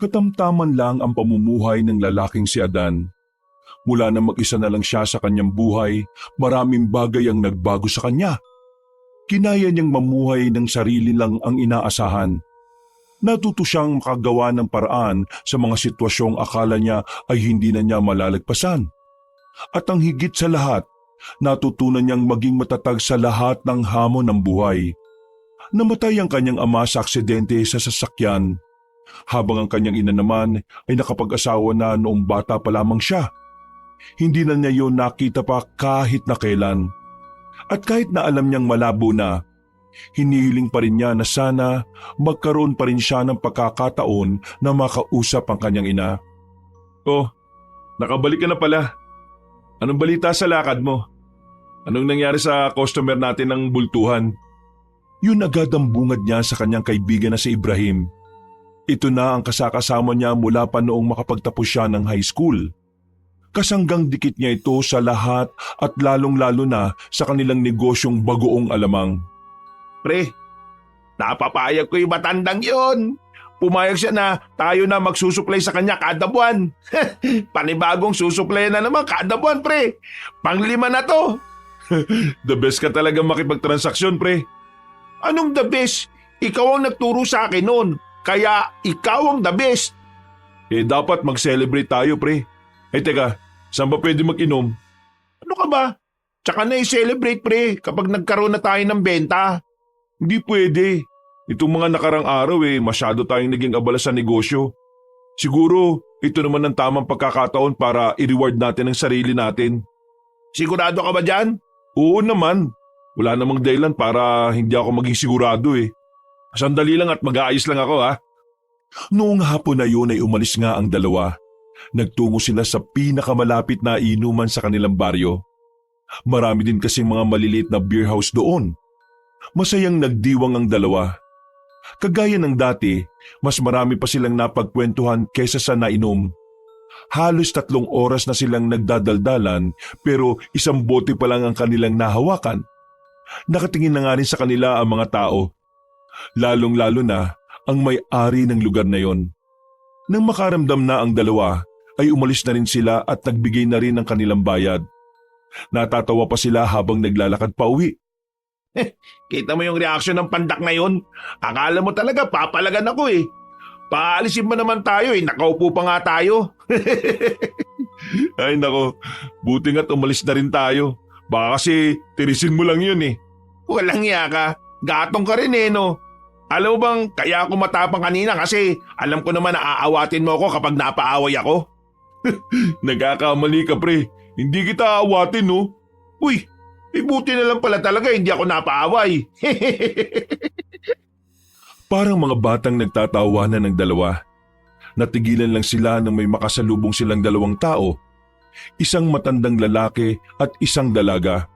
Katamtaman lang ang pamumuhay ng lalaking si Adan. Mula na mag-isa na lang siya sa kanyang buhay, maraming bagay ang nagbago sa kanya. Kinaya niyang mamuhay ng sarili lang ang inaasahan. Natuto siyang makagawa ng paraan sa mga sitwasyong akala niya ay hindi na niya malalagpasan. At ang higit sa lahat, natutunan niyang maging matatag sa lahat ng hamon ng buhay. Namatay ang kanyang ama sa aksidente sa sasakyan, habang ang kanyang ina naman ay nakapag-asawa na noong bata pa lamang siya. Hindi na niya yun nakita pa kahit na kailan. At kahit na alam niyang malabo na, hinihiling pa rin niya na sana magkaroon pa rin siya ng pagkakataon na makausap ang kanyang ina. Oh, nakabalik ka na pala. Anong balita sa lakad mo? Anong nangyari sa customer natin ng bultuhan? Yun agad ang bungad niya sa kanyang kaibigan na si Ibrahim. Ito na ang kasakasama niya mula pa noong makapagtapos siya ng high school. Kasanggang dikit niya ito sa lahat at lalong-lalo na sa kanilang negosyong bagoong alamang. Pre, napapayag ko yung matandang yun. Pumayag siya na tayo na magsusuplay sa kanya kada buwan. Panibagong susuplay na naman kada buwan, pre. Panglima na to. The best ka talaga makipagtransaksyon, pre. Anong the best? Ikaw ang nagturo sa akin noon. Kaya ikaw ang the best. Dapat mag-celebrate tayo, pre. Teka, saan ba pwede mag-inom? Ano ka ba? Tsaka na i-celebrate, pre, kapag nagkaroon na tayo ng benta. Hindi pwede. Itong mga nakarang araw masyado tayong naging abala sa negosyo. Siguro, ito naman ang tamang pagkakataon para i-reward natin ang sarili natin. Sigurado ka ba dyan? Oo naman. Wala namang dahilan para hindi ako maging sigurado. Sandali lang at mag-aayos lang ako, ha? Noong hapon na yun ay umalis nga ang dalawa. Nagtungo sila sa pinakamalapit na inuman sa kanilang baryo. Marami din kasi mga maliliit na beer house doon. Masayang nagdiwang ang dalawa. Kagaya ng dati, mas marami pa silang napagkwentuhan kaysa sa nainom. Halos 3 oras na silang nagdadaldalan pero isang bote pa lang ang kanilang nahawakan. Nakatingin na nga rin sa kanila ang mga tao. Lalong-lalo na ang may-ari ng lugar na yon. Nang makaramdam na ang dalawa, ay umalis na rin sila at nagbigay na rin ng kanilang bayad. Natatawa pa sila habang naglalakad pa uwi. Kita mo yung reaksyon ng pandak na yun? Akala mo talaga papalagan ako Paalisin mo naman tayo nakaupo pa nga tayo. Ay nako, buti nga't umalis na rin tayo. Baka kasi tirisin mo lang yun Walang iya ka, gatong ka rin no? Alam mo bang kaya ako matapang kanina kasi alam ko naman na aawatin mo ako kapag napaaway ako? Nagkakamali ka, pre. Hindi kita aawatin, no? Uy, buti na lang pala talaga hindi ako napaaway. Parang mga batang nagtatawanan ng dalawa. Natigilan lang sila nang may makasalubong silang 2 tao. Isang matandang lalaki at isang dalaga.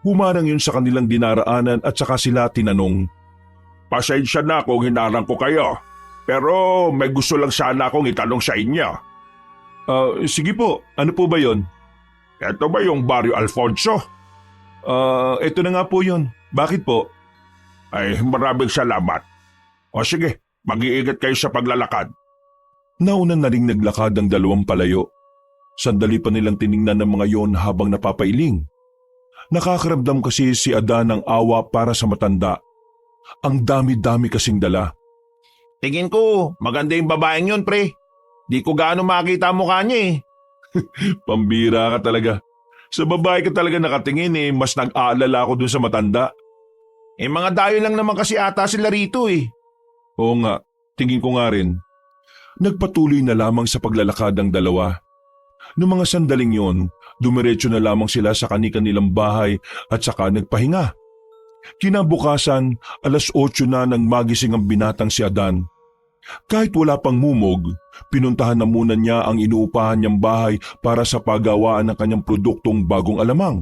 Humarang yun sa kanilang dinaraanan at saka sila tinanong. Pasensya na kung hinarang ko kayo, pero may gusto lang sana akong itanong sa inyo. Sige po, ano po ba yon? Ito ba yung Barrio Alfonso? Ito na nga po yon. Bakit po? Ay, maraming salamat. O sige, mag-iingat kayo sa paglalakad. Nauna na ring naglakad ang 2 palayo. Sandali pa nilang tiningnan ng mga yon habang napapailing. Nakakaramdam kasi si Adan ng awa para sa matanda. Ang dami-dami kasing dala. Tingin ko, maganda yung babaeng yun, pre. Di ko gaano makita ang mukha niya Pambira ka talaga. Sa babae ka talaga nakatingin mas nag-aalala ako dun sa matanda. Mga dayo lang naman kasi ata sila rito Oo nga, tingin ko nga rin. Nagpatuloy na lamang sa paglalakad ang dalawa. Noong mga sandaling yon, dumiretso na lamang sila sa kani-kanilang bahay at saka nagpahinga. Kinabukasan, 8:00 na nang magising ang binatang si Adan. Kahit wala pang mumog, pinuntahan na muna niya ang inuupahan niyang bahay para sa paggawaan ng kanyang produktong bagong alamang.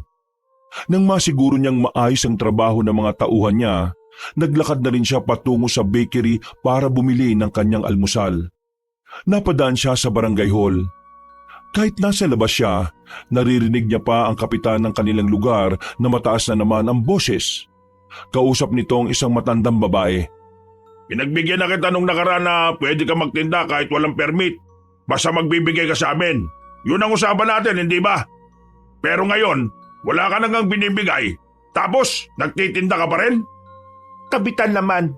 Nang masiguro niyang maayos ang trabaho ng mga tauhan niya, naglakad na rin siya patungo sa bakery para bumili ng kanyang almusal. Napadaan siya sa barangay hall. Kahit nasa labas siya, naririnig niya pa ang kapitan ng kanilang lugar na mataas na naman ang boses. Kausap nito ang isang matandang babae. Pinagbigyan na kita nung nakaraan na pwede ka magtinda kahit walang permit. Basta magbibigay ka sa amin. Yun ang usapan natin, hindi ba? Pero ngayon, wala ka nang binibigay. Tapos, nagtitinda ka pa rin? Kapitan naman,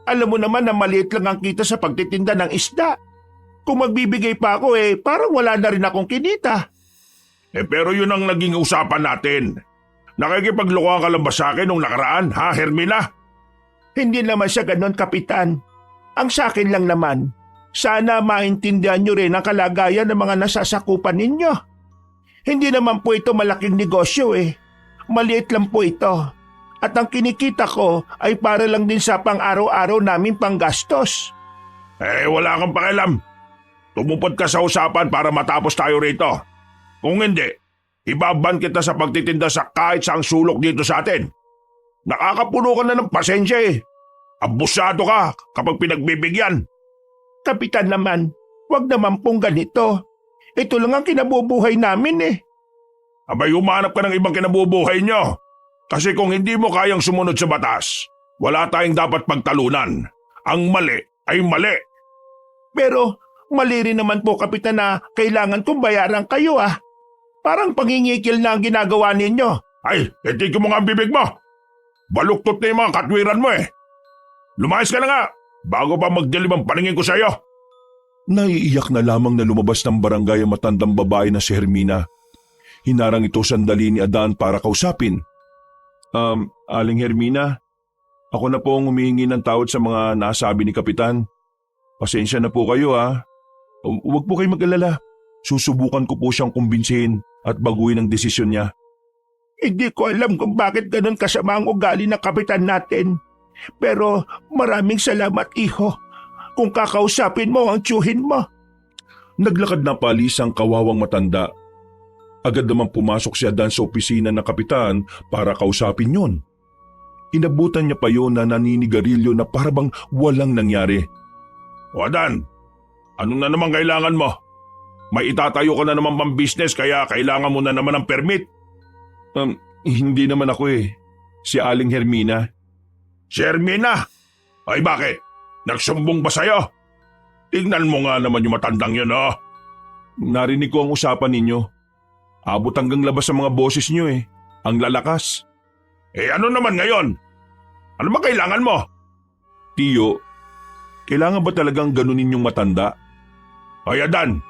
alam mo naman na maliit lang ang kita sa pagtitinda ng isda. Kung magbibigay pa ako parang wala na rin akong kinita. Pero yun ang naging usapan natin. Nakikipaglokohan ka lang ba sa akin nung nakaraan, ha, Hermina? Hindi naman siya ganon, Kapitan. Ang sa akin lang naman, sana maintindihan nyo rin ang kalagayan ng mga nasasakupan ninyo. Hindi naman po ito malaking negosyo Maliit lang po ito. At ang kinikita ko ay para lang din sa pang-araw-araw namin panggastos. Wala kang pakialam. Tumupad ka sa usapan para matapos tayo rito. Kung hindi, ibaban kita sa pagtitinda sa kahit saang sulok dito sa atin. Nakakapuno ka na ng pasensya Abusado ka kapag pinagbibigyan. Kapitan naman, wag naman pong ganito. Ito lang ang kinabubuhay namin Abay, humanap ka ng ibang kinabubuhay nyo. Kasi kung hindi mo kayang sumunod sa batas, wala tayong dapat pagtalunan. Ang mali ay mali. Pero mali rin naman po, Kapitan, na kailangan kong bayaran kayo Parang pangingikil na ang ginagawa ninyo. Ay, etikin mo nga ang bibig mo. Baluktot na yung mga katwiran mo Lumayas ka na nga, bago pa magdilim ang paningin ko sa'yo. Naiiyak na lamang na lumabas ng barangay ang matandang babae na si Hermina. Hinarang ito sandali ni Adan para kausapin. Aling Hermina, ako na po ang humihingi ng tawad sa mga nasabi ni Kapitan. Pasensya na po kayo Huwag po kayo mag-alala. Susubukan ko po siyang kumbinsihin at baguhin ang desisyon niya. Hindi ko alam kung bakit ganun kasama ang ugali ng Kapitan natin. Pero maraming salamat, iho. Kung kakausapin mo ang tiyuhin mo. Naglakad na palis ang kawawang matanda. Agad naman pumasok si Adan sa opisina ng Kapitan para kausapin yon. Inabutan niya pa yon na naninigarilyo na parabang walang nangyari. O Adan, anong na naman kailangan mo? May itatayo ka na naman pang business kaya kailangan mo na naman ng permit. Hindi naman ako Si Aling Hermina. Si Hermina? Ay bakit? Nagsumbong ba sa'yo? Tingnan mo nga naman yung matandang yun Narinig ko ang usapan ninyo. Abot hanggang labas sa mga boses niyo Ang lalakas. Ano naman ngayon? Ano ba kailangan mo? Tiyo, kailangan ba talagang ganunin yung matanda? Ay Adan,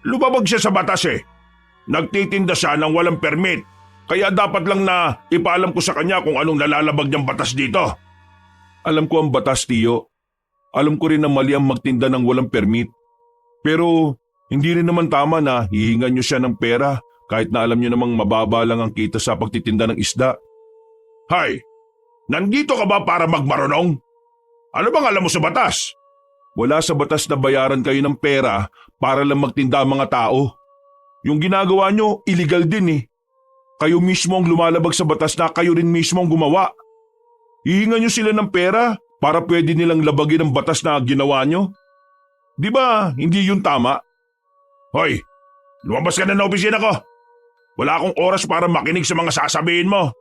lumabag siya sa batas Nagtitinda siya ng walang permit. Kaya dapat lang na ipaalam ko sa kanya kung anong nalalabag niyang batas dito. Alam ko ang batas, Tiyo. Alam ko rin na mali ang magtinda ng walang permit. Pero hindi rin naman tama na hihingan niyo siya ng pera kahit na alam niyo namang mababa lang ang kita sa pagtitinda ng isda. Hay, nandito ka ba para magmarunong? Ano bang alam mo sa batas? Wala sa batas na bayaran kayo ng pera para lang magtinda ang mga tao. Yung ginagawa niyo, illegal din Kayo mismo ang lumalabag sa batas na kayo rin mismo ang gumawa. Hihingan niyo sila ng pera para pwede nilang labagin ang batas na ginawa niyo. Di ba hindi yun tama? Hoy, lumabas ka na opisina ko. Wala akong oras para makinig sa mga sasabihin mo.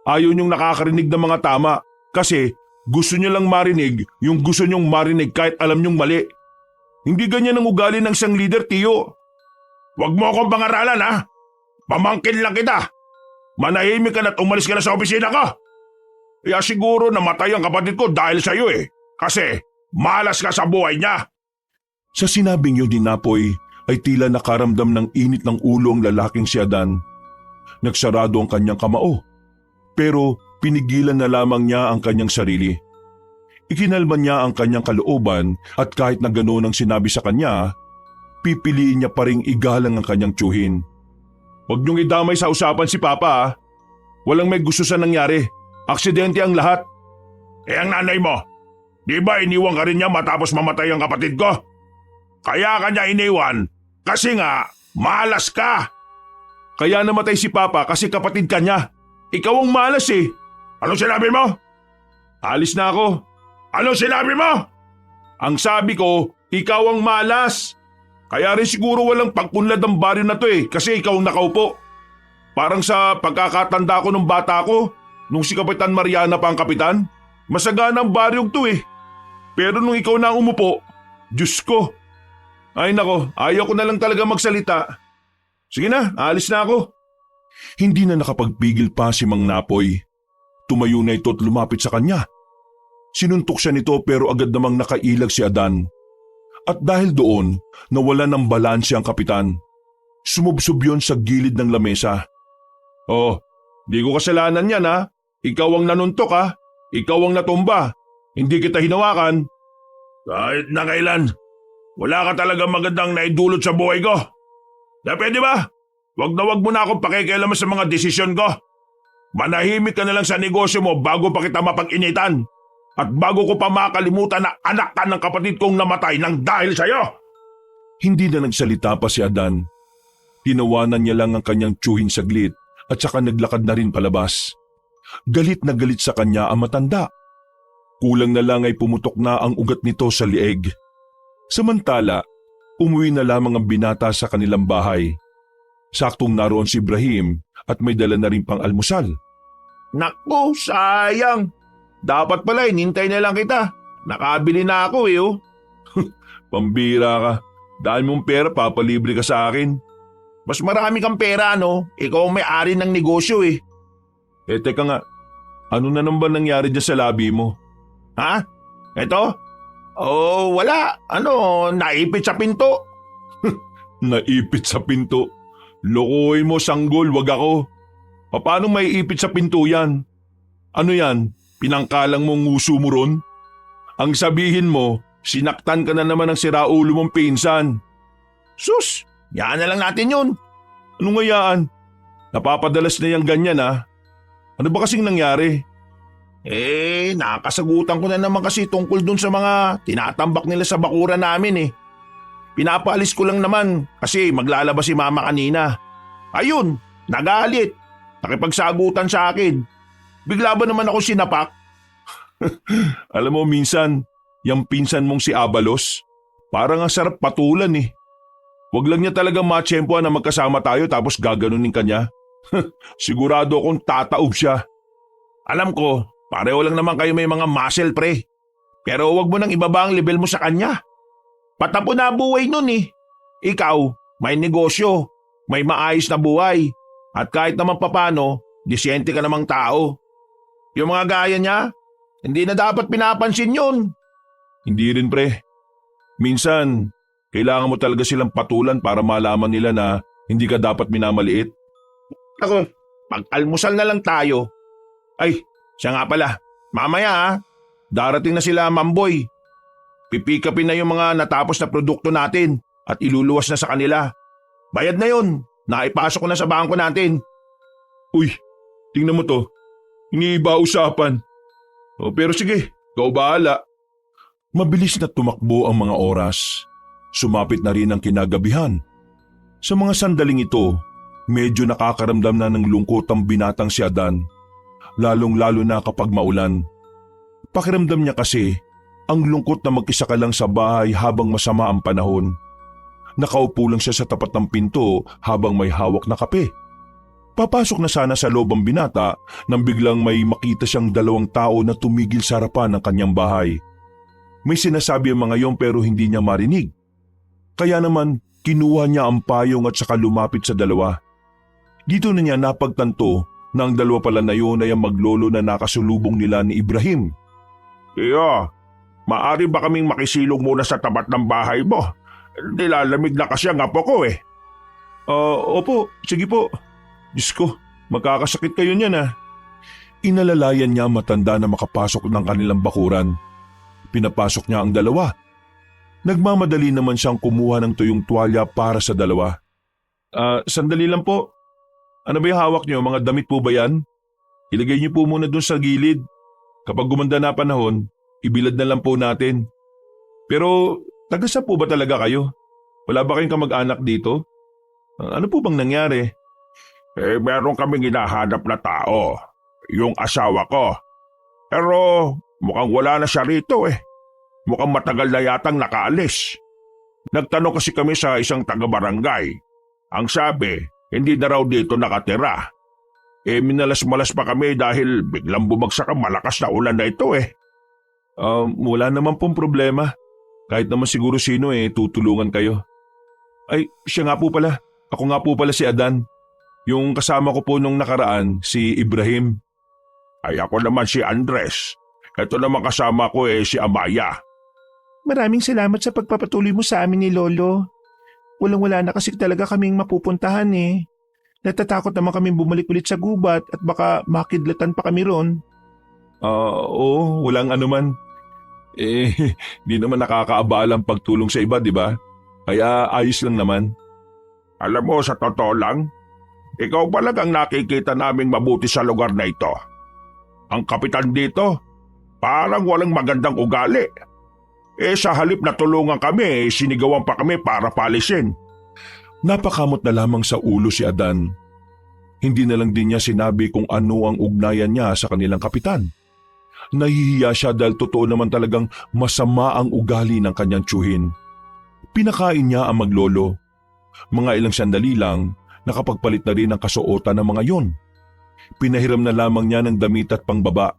Ayaw niyong nakakarinig ng mga tama kasi gusto niyo lang marinig yung gusto niyong marinig kahit alam niyong mali. Hindi ganyan ang ugali ng isang leader, Tiyo. Huwag mo akong pangaralan Pamangkin lang kita. Manahimik ka na't umalis ka na sa opisina ko. Kaya siguro namatay ang kapatid ko dahil sa iyo Kasi malas ka sa buhay niya. Sa sinabing yun ni Napoy ay tila nakaramdam ng init ng ulo ang lalaking si Adan. Nagsarado ang kanyang kamao. Pero pinigilan na lamang niya ang kanyang sarili. Ikinalma niya ang kanyang kalooban at kahit na ganoon ang sinabi sa kanya, pipiliin niya pa ring igalang ang kanyang tiyuhin. Huwag niyong idamay sa usapan si Papa Walang may gusto sa nangyari. Aksidente ang lahat. Ang nanay mo, di ba iniwan ka rin niya matapos mamatay ang kapatid ko? Kaya ka niya iniwan kasi nga malas ka. Kaya namatay si Papa kasi kapatid ka niya. Ikaw ang malas Anong sinabi mo? Alis na ako. Anong sinabi mo? Ang sabi ko, ikaw ang malas. Kaya rin siguro walang pagpunlad ang baryo na to kasi ikaw ang nakaupo. Parang sa pagkakatanda ko nung bata ko, nung si Kapitan Mariana pa ang kapitan, masagana ang baryong to Pero nung ikaw na ang umupo, Diyos ko. Ay nako, ayaw ko na lang talaga magsalita. Sige na, alis na ako. Hindi na nakapagpigil pa si Mang Napoy. Tumayo na ito at lumapit sa kanya. Sinuntok siya nito pero agad namang nakailag si Adan. At dahil doon, nawala ng balanse ang kapitan. Sumubsob yun sa gilid ng lamesa. Oh, di ko kasalanan yan ha. Ikaw ang nanuntok ha. Ikaw ang natumba. Hindi kita hinawakan. Kahit na kailan, wala ka talaga magandang naidulot sa buhay ko. Na pwede ba? Wag mo na akong pakikialaman sa mga desisyon ko. Manahimik ka na lang sa negosyo mo bago pa kita mapag-initan. At bago ko pa makalimutan na anak ka ng kapatid kong namatay nang dahil sa'yo. Hindi na nagsalita pa si Adan. Tinawanan niya lang ang kanyang tsuhin saglit at saka naglakad na rin palabas. Galit na galit sa kanya ang matanda. Kulang na lang ay pumutok na ang ugat nito sa lieg. Samantala, umuwi na lamang ang binata sa kanilang bahay. Saktong naroon si Ibrahim at may dala na rin pang almusal. Naku, sayang. Dapat pala inintay na lang kita. Nakabili na ako oh. Pambira ka. Dahil mong pera, papalibre ka sa akin. Mas marami kang pera no? Ikaw ang may-ari ng negosyo eh. Teka nga, ano na naman nangyari dyan sa labi mo? Ha? Ito? Oh, wala. Naipit sa pinto. Naipit sa pinto. Lokohin mo, sanggol, wag ako. Paano may ipit sa pinto yan? Ano yan? Pinangkalang mong nguso mo ron? Ang sabihin mo, sinaktan ka na naman ng siraulo mong pinsan. Sus, yaan na lang natin yun. Anong ngayaan? Napapadalas na yung ganyan ha? Ano ba kasing nangyari? Nakasagutan ko na naman kasi tungkol dun sa mga tinatambak nila sa bakuran namin eh. Pinapaalis ko lang naman kasi maglalabas si mama kanina. Ayun, nagalit. Nakipagsagutan sa akin. Bigla ba naman ako sinapak? Alam mo minsan, yung pinsan mong si Abalos, parang ang sarap patulan eh. Wag lang niya talaga matsyempohan na magkasama tayo tapos gaganunin ka niya. Sigurado akong tataob siya. Alam ko, pareho lang naman kayo may mga muscle pre. Pero wag mo nang ibaba ang level mo sa kanya. Patapo na buhay nun eh. Ikaw, may negosyo, may maayos na buhay. At kahit naman papano, disyente ka namang tao. Yung mga gaya niya, hindi na dapat pinapansin yun. Hindi rin pre. Minsan, kailangan mo talaga silang patulan para malaman nila na hindi ka dapat minamaliit. Ako, pag-almusal na lang tayo. Ay, siya nga pala, mamaya darating na sila Mamboy. Pipikapin na yung mga natapos na produkto natin at iluluwas na sa kanila. Bayad na yun, naipasok ko na sa bangko natin. Uy, tingnan mo to. Iniiba usapan. Pero sige, ikaw bahala. Mabilis na tumakbo ang mga oras. Sumapit na rin ang kinagabihan. Sa mga sandaling ito, medyo nakakaramdam na ng lungkot ang binatang si Adan. Lalong-lalo na kapag maulan. Pakiramdam niya kasi ang lungkot na mag-isa ka lang sa bahay habang masama ang panahon. Nakaupo lang siya sa tapat ng pinto habang may hawak na kape. Papasok na sana sa loob ang binata nang biglang may makita siyang dalawang tao na tumigil sa harapan ng kanyang bahay. May sinasabi ang mga yon pero hindi niya marinig. Kaya naman kinuha niya ang payong at saka lumapit sa dalawa. Dito na niya napagtanto na ang dalawa pala na yun ay ang maglolo na nakasulubong nila ni Ibrahim. Iyo, maari ba kaming makisilong muna sa tapat ng bahay mo? Nilalamig na kasi ang apo ko eh. Opo, sige po. Diyos ko, magkakasakit kayo niyan Inalalayan niya matanda na makapasok ng kanilang bakuran. Pinapasok niya ang dalawa. Nagmamadali naman siyang kumuha ng tuyong tuwalya para sa dalawa. Sandali lang po. Ano ba yung hawak niyo? Mga damit po ba yan? Ilagay niyo po muna dun sa gilid. Kapag gumanda na panahon, ibilad na lang po natin. Pero, taga po ba talaga kayo? Wala ba kayong kamag-anak dito? Ano po bang nangyari? Meron kaming hinahanap na tao. Yung asawa ko. Pero mukhang wala na siya rito eh. Mukhang matagal na yatang nakaalis. Nagtanong kasi kami sa isang taga-barangay. Ang sabi, hindi na raw dito nakatira. Minalas-malas pa kami dahil biglang bumagsak ang malakas na ulan na ito eh. Wala naman pong problema. Kahit naman siguro sino tutulungan kayo. Ay, siya nga po pala. Ako nga po pala si Adan. Yung kasama ko po nung nakaraan, si Ibrahim. Ay ako naman si Andres. Ito naman kasama ko si Amaya. Maraming salamat sa pagpapatuloy mo sa amin ni Lolo. Walang-wala na kasi talaga kaming mapupuntahan eh. Natatakot naman kaming bumalik ulit sa gubat at baka makidlatan pa kami ron. Oo, walang anuman. Di naman nakakaabala ang pagtulong sa iba, di ba? Kaya ayos lang naman. Alam mo, sa totoo lang, ikaw talagang nakikita naming mabuti sa lugar na ito. Ang kapitan dito, parang walang magandang ugali. Sa halip na tulungan kami, sinigawan pa kami para palisin. Napakamot na lamang sa ulo si Adan. Hindi na lang din niya sinabi kung ano ang ugnayan niya sa kanilang kapitan. Nahihiya siya dahil totoo naman talagang masama ang ugali ng kanyang tiyuhin. Pinakain niya ang maglolo. Mga ilang sandali lang, nakapagpalit na rin ang kasuotan ng mga yon. Pinahiram na lamang niya ng damit at pangbaba.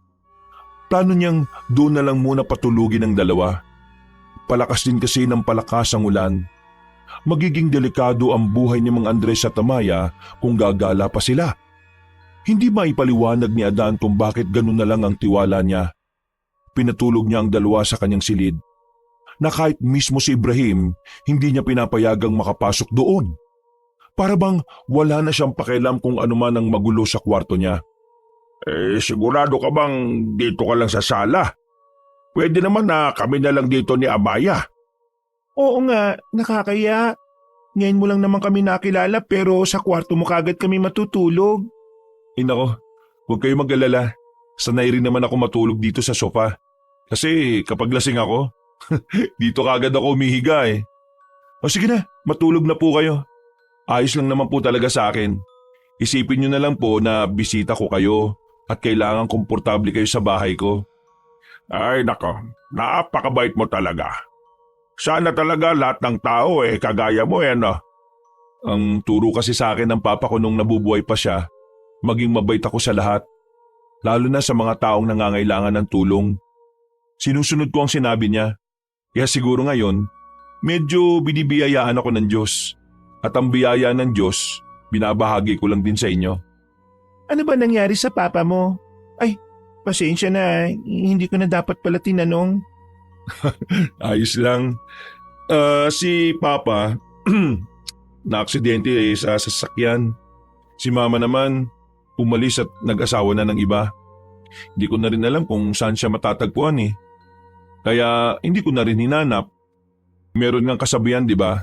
Plano niyang doon na lang muna patulugin ang dalawa. Palakas din kasi ng palakas ang ulan. Magiging delikado ang buhay ni Mang Andres at Amaya kung gagala pa sila. Hindi maipaliwanag ni Adan kung bakit ganun na lang ang tiwala niya. Pinatulog niya ang dalawa sa kanyang silid. Na kahit mismo si Ibrahim, hindi niya pinapayagang makapasok doon. Para bang wala na siyang pakialam kung ano man ang magulo sa kwarto niya. Sigurado ka bang dito ka lang sa sala? Pwede naman na kami na lang dito ni Amaya. Oo nga, nakakaya. Ngayon mo lang naman kami nakilala pero sa kwarto mo kagad kami matutulog. Nako, huwag kayo mag-alala. Sanay rin naman ako matulog dito sa sofa. Kasi kapag lasing ako, dito kagad ako umihiga eh. O sige na, matulog na po kayo. Ayos lang naman po talaga sa akin. Isipin niyo na lang po na bisita ko kayo at kailangan komportable kayo sa bahay ko. Ay nako, napakabait mo talaga. Sana talaga lahat ng tao kagaya mo no? Ang turo kasi sa akin ng papa ko nung nabubuhay pa siya, maging mabait ako sa lahat. Lalo na sa mga taong nangangailangan ng tulong. Sinusunod ko ang sinabi niya. Kaya siguro ngayon, medyo binibiyayaan ako ng Diyos. At ang biyaya ng Diyos, binabahagi ko lang din sa inyo. Ano ba nangyari sa papa mo? Ay, pasensya na, hindi ko na dapat pala tinanong. Ayos lang. Si Papa, na-aksidente sa sasakyan. Si Mama naman, umalis at nag-asawa na ng iba. Hindi ko na rin alam kung saan siya matatagpuan eh. Kaya hindi ko na rin hinanap. Meron ngang kasabihan, di ba?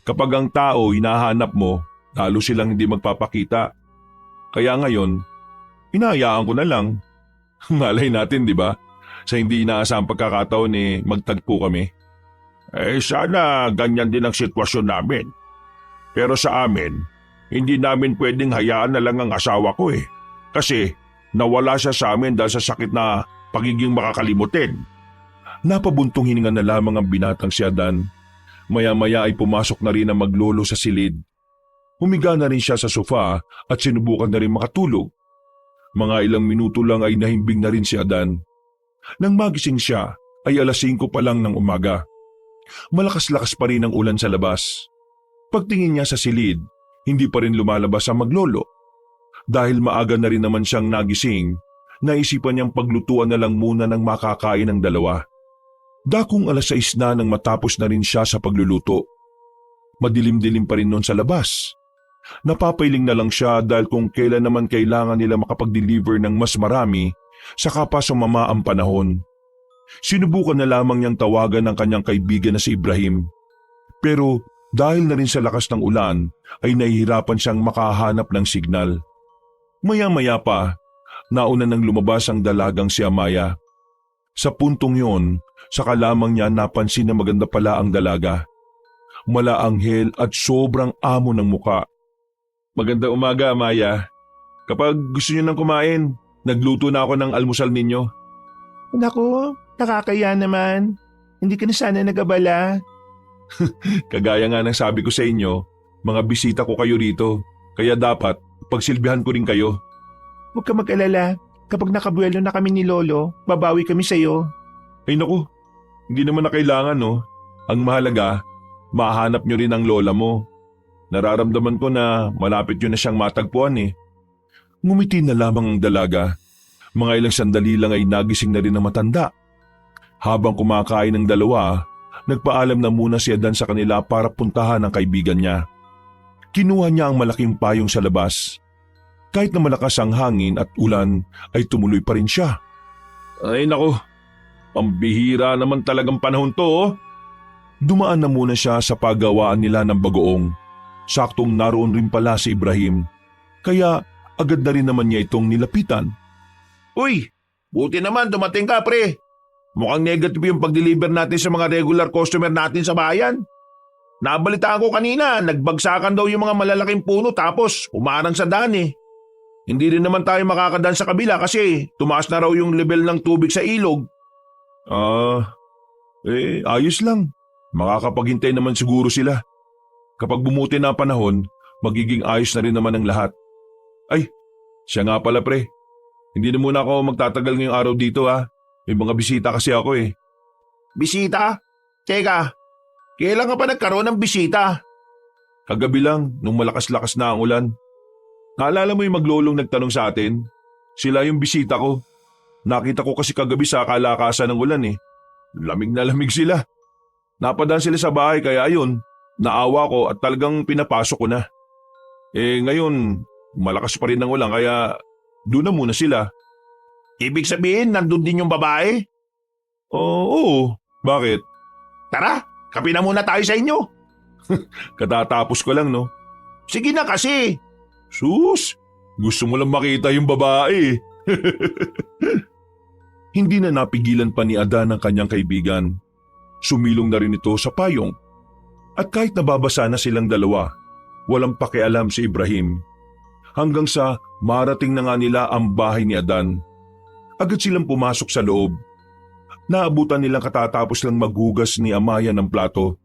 Kapag ang tao hinahanap mo, lalo silang hindi magpapakita. Kaya ngayon, hinahayaan ko na lang. Malay natin, di ba? Sa hindi inaasahang pagkakataon magtagpo kami. Sana ganyan din ang sitwasyon namin. Pero sa amin, hindi namin pwedeng hayaan na lang ang asawa ko Kasi nawala siya sa amin dahil sa sakit na pagiging makakalimutin. Napabuntong hininga na lamang ang binatang si Adan. Maya-maya ay pumasok na rin ang maglolo sa silid. Humiga na rin siya sa sofa at sinubukan na rin makatulog. Mga ilang minuto lang ay nahimbing na rin si Adan. Nang magising siya ay 5:00 pa lang ng umaga. Malakas-lakas pa rin ang ulan sa labas. Pagtingin niya sa silid, hindi pa rin lumalabas ang maglolo. Dahil maaga na rin naman siyang nagising, naisipan niyang paglutuan na lang muna ng makakain ng dalawa. Dakong 6:00 na nang matapos na rin siya sa pagluluto. Madilim-dilim pa rin noon sa labas. Napapailing na lang siya dahil kung kailan naman kailangan nila makapag-deliver ng mas marami, saka pa sumama ang panahon. Sinubukan na lamang niyang tawagan ng kanyang kaibigan na si Ibrahim. Pero dahil na rin sa lakas ng ulan, ay nahihirapan siyang makahanap ng signal. Maya-maya pa, nauna nang lumabas ang dalagang si Amaya. Sa puntong yon, saka lamang niya napansin na maganda pala ang dalaga. Malaanghel at sobrang amo ng muka. Magandang umaga, Amaya. Kapag gusto niyo nang kumain, nagluto na ako ng almusal ninyo. Naku, nakakaya naman. Hindi ka na sana nag-abala. Kagaya nga ng sabi ko sa inyo, mga bisita ko kayo rito. Kaya dapat pagsilbihan ko rin kayo. Huwag ka mag-alala. Kapag nakabuelo na kami ni Lolo, babawi kami sa'yo. Ay naku, hindi naman na kailangan no. Ang mahalaga, mahanap nyo rin ang lola mo. Nararamdaman ko na malapit yun na siyang matagpuan eh. Ngumiti na lamang ang dalaga. Mga ilang sandali lang ay nagising na rin ang matanda. Habang kumakain ng dalawa, nagpaalam na muna si Adan sa kanila para puntahan ang kaibigan niya. Kinuha niya ang malaking payong sa labas. Kahit na malakas ang hangin at ulan, ay tumuloy pa rin siya. Ay nako, pambihira naman talagang panahon to oh. Dumaan na muna siya sa paggawaan nila ng bagoong. Saktong naroon rin pala si Ibrahim. Kaya agad na rin naman niya itong nilapitan. Uy, buti naman dumating ka pre. Mukhang negative yung pag-deliver natin sa mga regular customer natin sa bayan. Nabalitaan ko kanina, nagbagsakan daw yung mga malalaking puno tapos umarang sa daan eh. Hindi rin naman tayo makakadaan sa kabila kasi tumaas na raw yung level ng tubig sa ilog. Ayos lang. Makakapaghintay naman siguro sila. Kapag bumuti na ang panahon, magiging ayos na rin naman ang lahat. Ay, siya nga pala pre. Hindi na muna ako magtatagal ngayong araw dito ha. May mga bisita kasi ako eh. Bisita? Teka, kailan ka pa nagkaroon ng bisita? Kagabi lang, nung malakas-lakas na ang ulan. Naalala mo yung maglolong nagtanong sa atin? Sila yung bisita ko. Nakita ko kasi kagabi sa kalakasan ng ulan eh. Lamig na lamig sila. Napadaan sila sa bahay kaya ayun, naawa ko at talagang pinapasok ko na. Ngayon, malakas pa rin ang ulan kaya doon na muna sila. Ibig sabihin, nandun din yung babae? Oo. Bakit? Tara, kape na muna tayo sa inyo. Katatapos ko lang no. Sige na kasi. Sus, gusto mo lang makita yung babae. Hindi na napigilan pa ni Adan ang kanyang kaibigan. Sumilong na rin ito sa payong. At kahit nababasa na silang dalawa, walang pakialam si Ibrahim. Hanggang sa marating na nga nila ang bahay ni Adan. Agad silang pumasok sa loob. Naabutan nilang katatapos lang maghugas ni Amaya ng plato.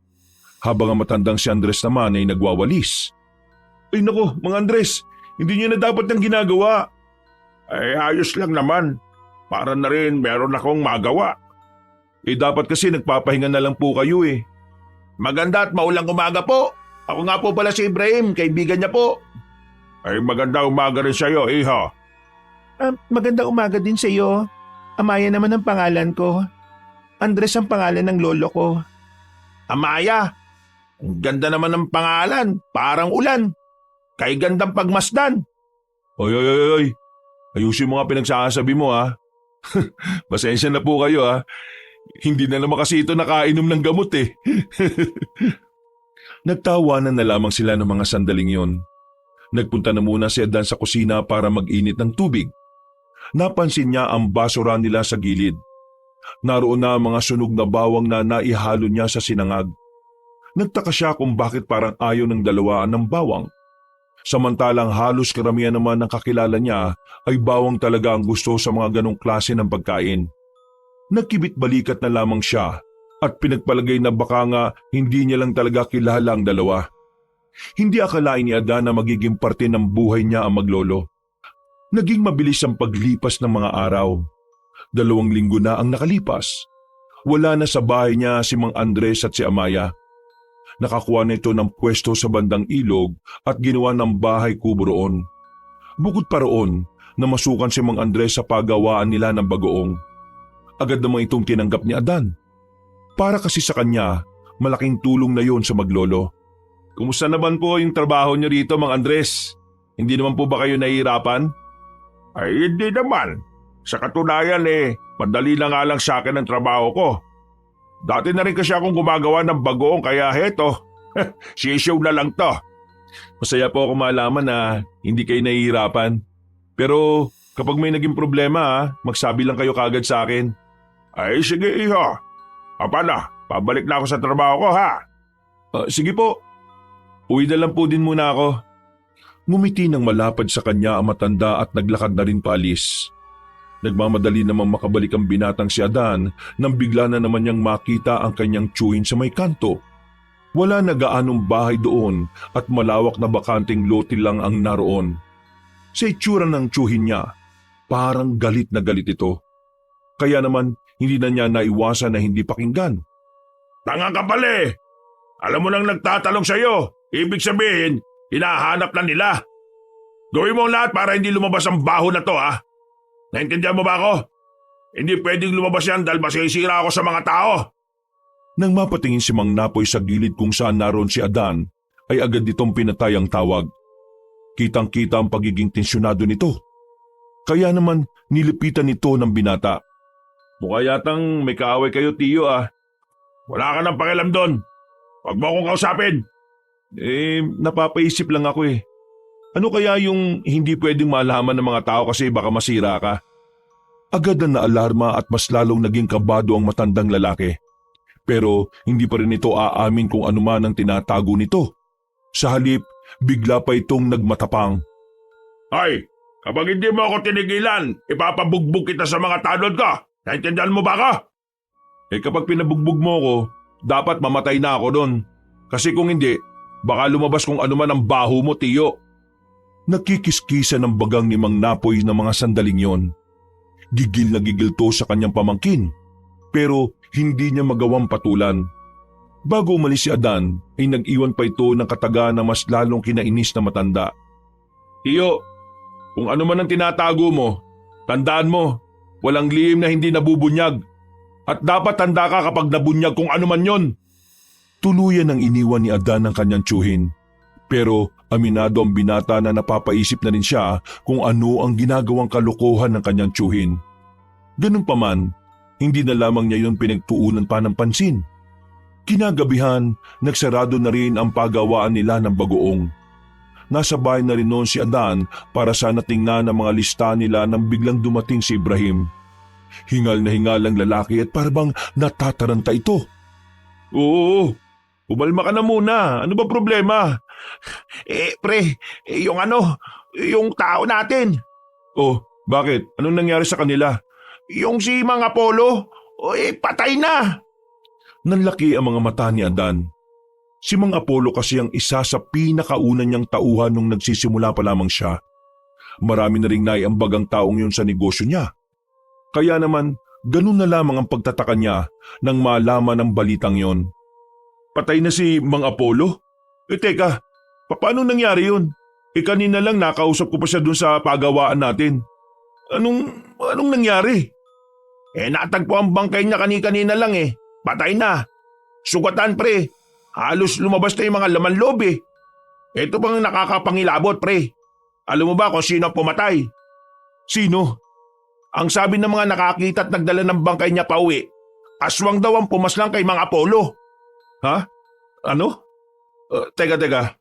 Habang ang matandang si Andres naman ay nagwawalis. Ay nako, mga Andres, hindi niyo na dapat nang ginagawa. Ay ayos lang naman. Para na rin meron akong magawa. Dapat kasi nagpapahinga na lang po kayo eh. Maganda at maulang umaga po. Ako nga po pala si Ibrahim, kaibigan niya po. Ay maganda umaga rin sa'yo, iha. Magandang umaga din sa iyo. Amaya naman ang pangalan ko. Andres ang pangalan ng lolo ko. Amaya, ang ganda naman ng pangalan, parang ulan. Kay gandang pagmasdan. Oy. Ayusin mo nga pinagsasabi mo ha. Pasensya na po kayo ha. Hindi na naman kasi ito nakainom ng gamot eh. Nagtawanan na lamang sila ng mga sandaling yon. Nagpunta na muna si Adan sa kusina para mag-init ng tubig. Napansin niya ang basura nila sa gilid. Naroon na ang mga sunog na bawang na naihalo niya sa sinangag. Nagtaka siya kung bakit parang ayaw ng dalawa ng bawang. Samantalang halos karamihan naman ng kakilala niya ay bawang talaga ang gusto sa mga ganong klase ng pagkain. Nagkibit-balikat na lamang siya at pinagpalagay na baka nga hindi niya lang talaga kilala ang dalawa. Hindi akalain ni Adan na magiging parte ng buhay niya ang maglolo. Naging mabilis ang paglipas ng mga araw. 2 linggo na ang nakalipas. Wala na sa bahay niya si Mang Andres at si Amaya. Nakakuha na ito ng pwesto sa bandang ilog at ginawa ng bahay kubo roon. Bukod pa roon, namasukan si Mang Andres sa paggawaan nila ng bagoong. Agad naman itong tinanggap ni Adan. Para kasi sa kanya, malaking tulong na yon sa maglolo. Kumusta naman po yung trabaho niyo rito, Mang Andres? Hindi naman po ba kayo nahihirapan? Ay hindi naman. Sa katunayan madali na nga lang sa akin ang trabaho ko. Dati na rin kasi akong gumagawa ng bagoong kaya heto, sisyaw na lang to. Masaya po ako malaman na hindi kayo nahihirapan. Pero kapag may naging problema magsabi lang kayo kagad sa akin. Ay sige iho. Apa na, pabalik na ako sa trabaho ko ha. Sige po. Uwi na lang po din muna ako. Ngumiti ng malapad sa kanya ang matanda at naglakad na rin paalis. Nagmamadali namang makabalik ang binatang si Adan nang bigla na naman niyang makita ang kanyang tiyuhin sa may kanto. Wala na gaanong bahay doon at malawak na bakanting lote lang ang naroon. Sa itsura ng tiyuhin niya, parang galit na galit ito. Kaya naman hindi na niya naiwasan na hindi pakinggan. Tanga ka pala eh. Alam mo nang nagtatalong sa'yo. Ibig sabihin, hinahanap na nila. Gawin mo ang lahat para hindi lumabas ang baho na to ha. Naintindihan mo ba ako? Hindi pwedeng lumabas yan dahil masisira ako sa mga tao. Nang mapatingin si Mang Napoy sa gilid kung saan naroon si Adan, ay agad itong pinatay ang tawag. Kitang-kita ang pagiging tensyonado nito. Kaya naman nilipitan nito ng binata. Mukha yatang may kaaway kayo, Tiyo ah. Wala ka nang pakialam doon. Huwag mo akong kausapin. Napapaisip lang ako eh. Ano kaya yung hindi pwedeng malaman ng mga tao kasi baka masira ka? Agad na naalarma at mas lalong naging kabado ang matandang lalaki. Pero hindi pa rin ito aamin kung ano man ang tinatago nito. Sa halip, bigla pa itong nagmatapang. Ay, kapag hindi mo ako tinigilan, ipapabugbog kita sa mga tanod ko. Naintindihan mo ba ka? Kapag pinabugbog mo ko, dapat mamatay na ako doon. Kasi kung hindi, baka lumabas kung ano man ang baho mo, Tiyo. Nakikiskisa ng bagang ni Mang Napoy ng mga sandaling yon. Gigil na gigil to sa kanyang pamangkin, pero hindi niya magawang patulan. Bago umalis si Adan, ay nag-iwan pa ito ng kataga na mas lalong kinainis na matanda. Tiyo, kung ano man ang tinatago mo, tandaan mo, walang lihim na hindi nabubunyag. At dapat tanda ka kapag nabunyag kung ano man yon. Tuluyan ang iniwan ni Adan ang kanyang tiyuhin. Pero aminado ang binata na napapaisip na rin siya kung ano ang ginagawang kalokohan ng kanyang tiyuhin. Ganun pa man, hindi na lamang niya yun pinagtuunan pa ng pansin. Kinagabihan, nagsarado na rin ang paggawaan nila ng bagoong. Nasa bahay na rin noon si Adan para sana tingnan ang mga lista nila nang biglang dumating si Ibrahim. Hingal na hingal ang lalaki at parabang natataranta ito. Oo, umalma ka na muna. Ano ba problema? Yung tao natin. Oh, bakit? Anong nangyari sa kanila? Yung si Mang Apollo, patay na. Nanlaki ang mga mata ni Adan. Si Mang Apollo kasi ang isa sa pinakauna niyang tauhan nung nagsisimula pa lamang siya. Marami na ring naiambag ang taong yun sa negosyo niya. Kaya naman, ganun na lamang ang pagtataka niya nang malaman ang balitang yon. Patay na si Mang Apollo? Teka, paano nangyari yun? Kanina lang nakausap ko pa siya dun sa pagawaan natin. Anong nangyari? Natagpo ang bangkay niya kanina lang eh. Patay na. Sugatan pre. Halos lumabas na yung mga laman loob eh. Ito pang nakakapangilabot pre. Alam mo ba kung sino ang pumatay? Sino? Ang sabi ng mga nakakita at nagdala ng bangkay niya pa uwi, aswang daw ang pumaslang kay Mang Apollo. Ha? Ano? Teka.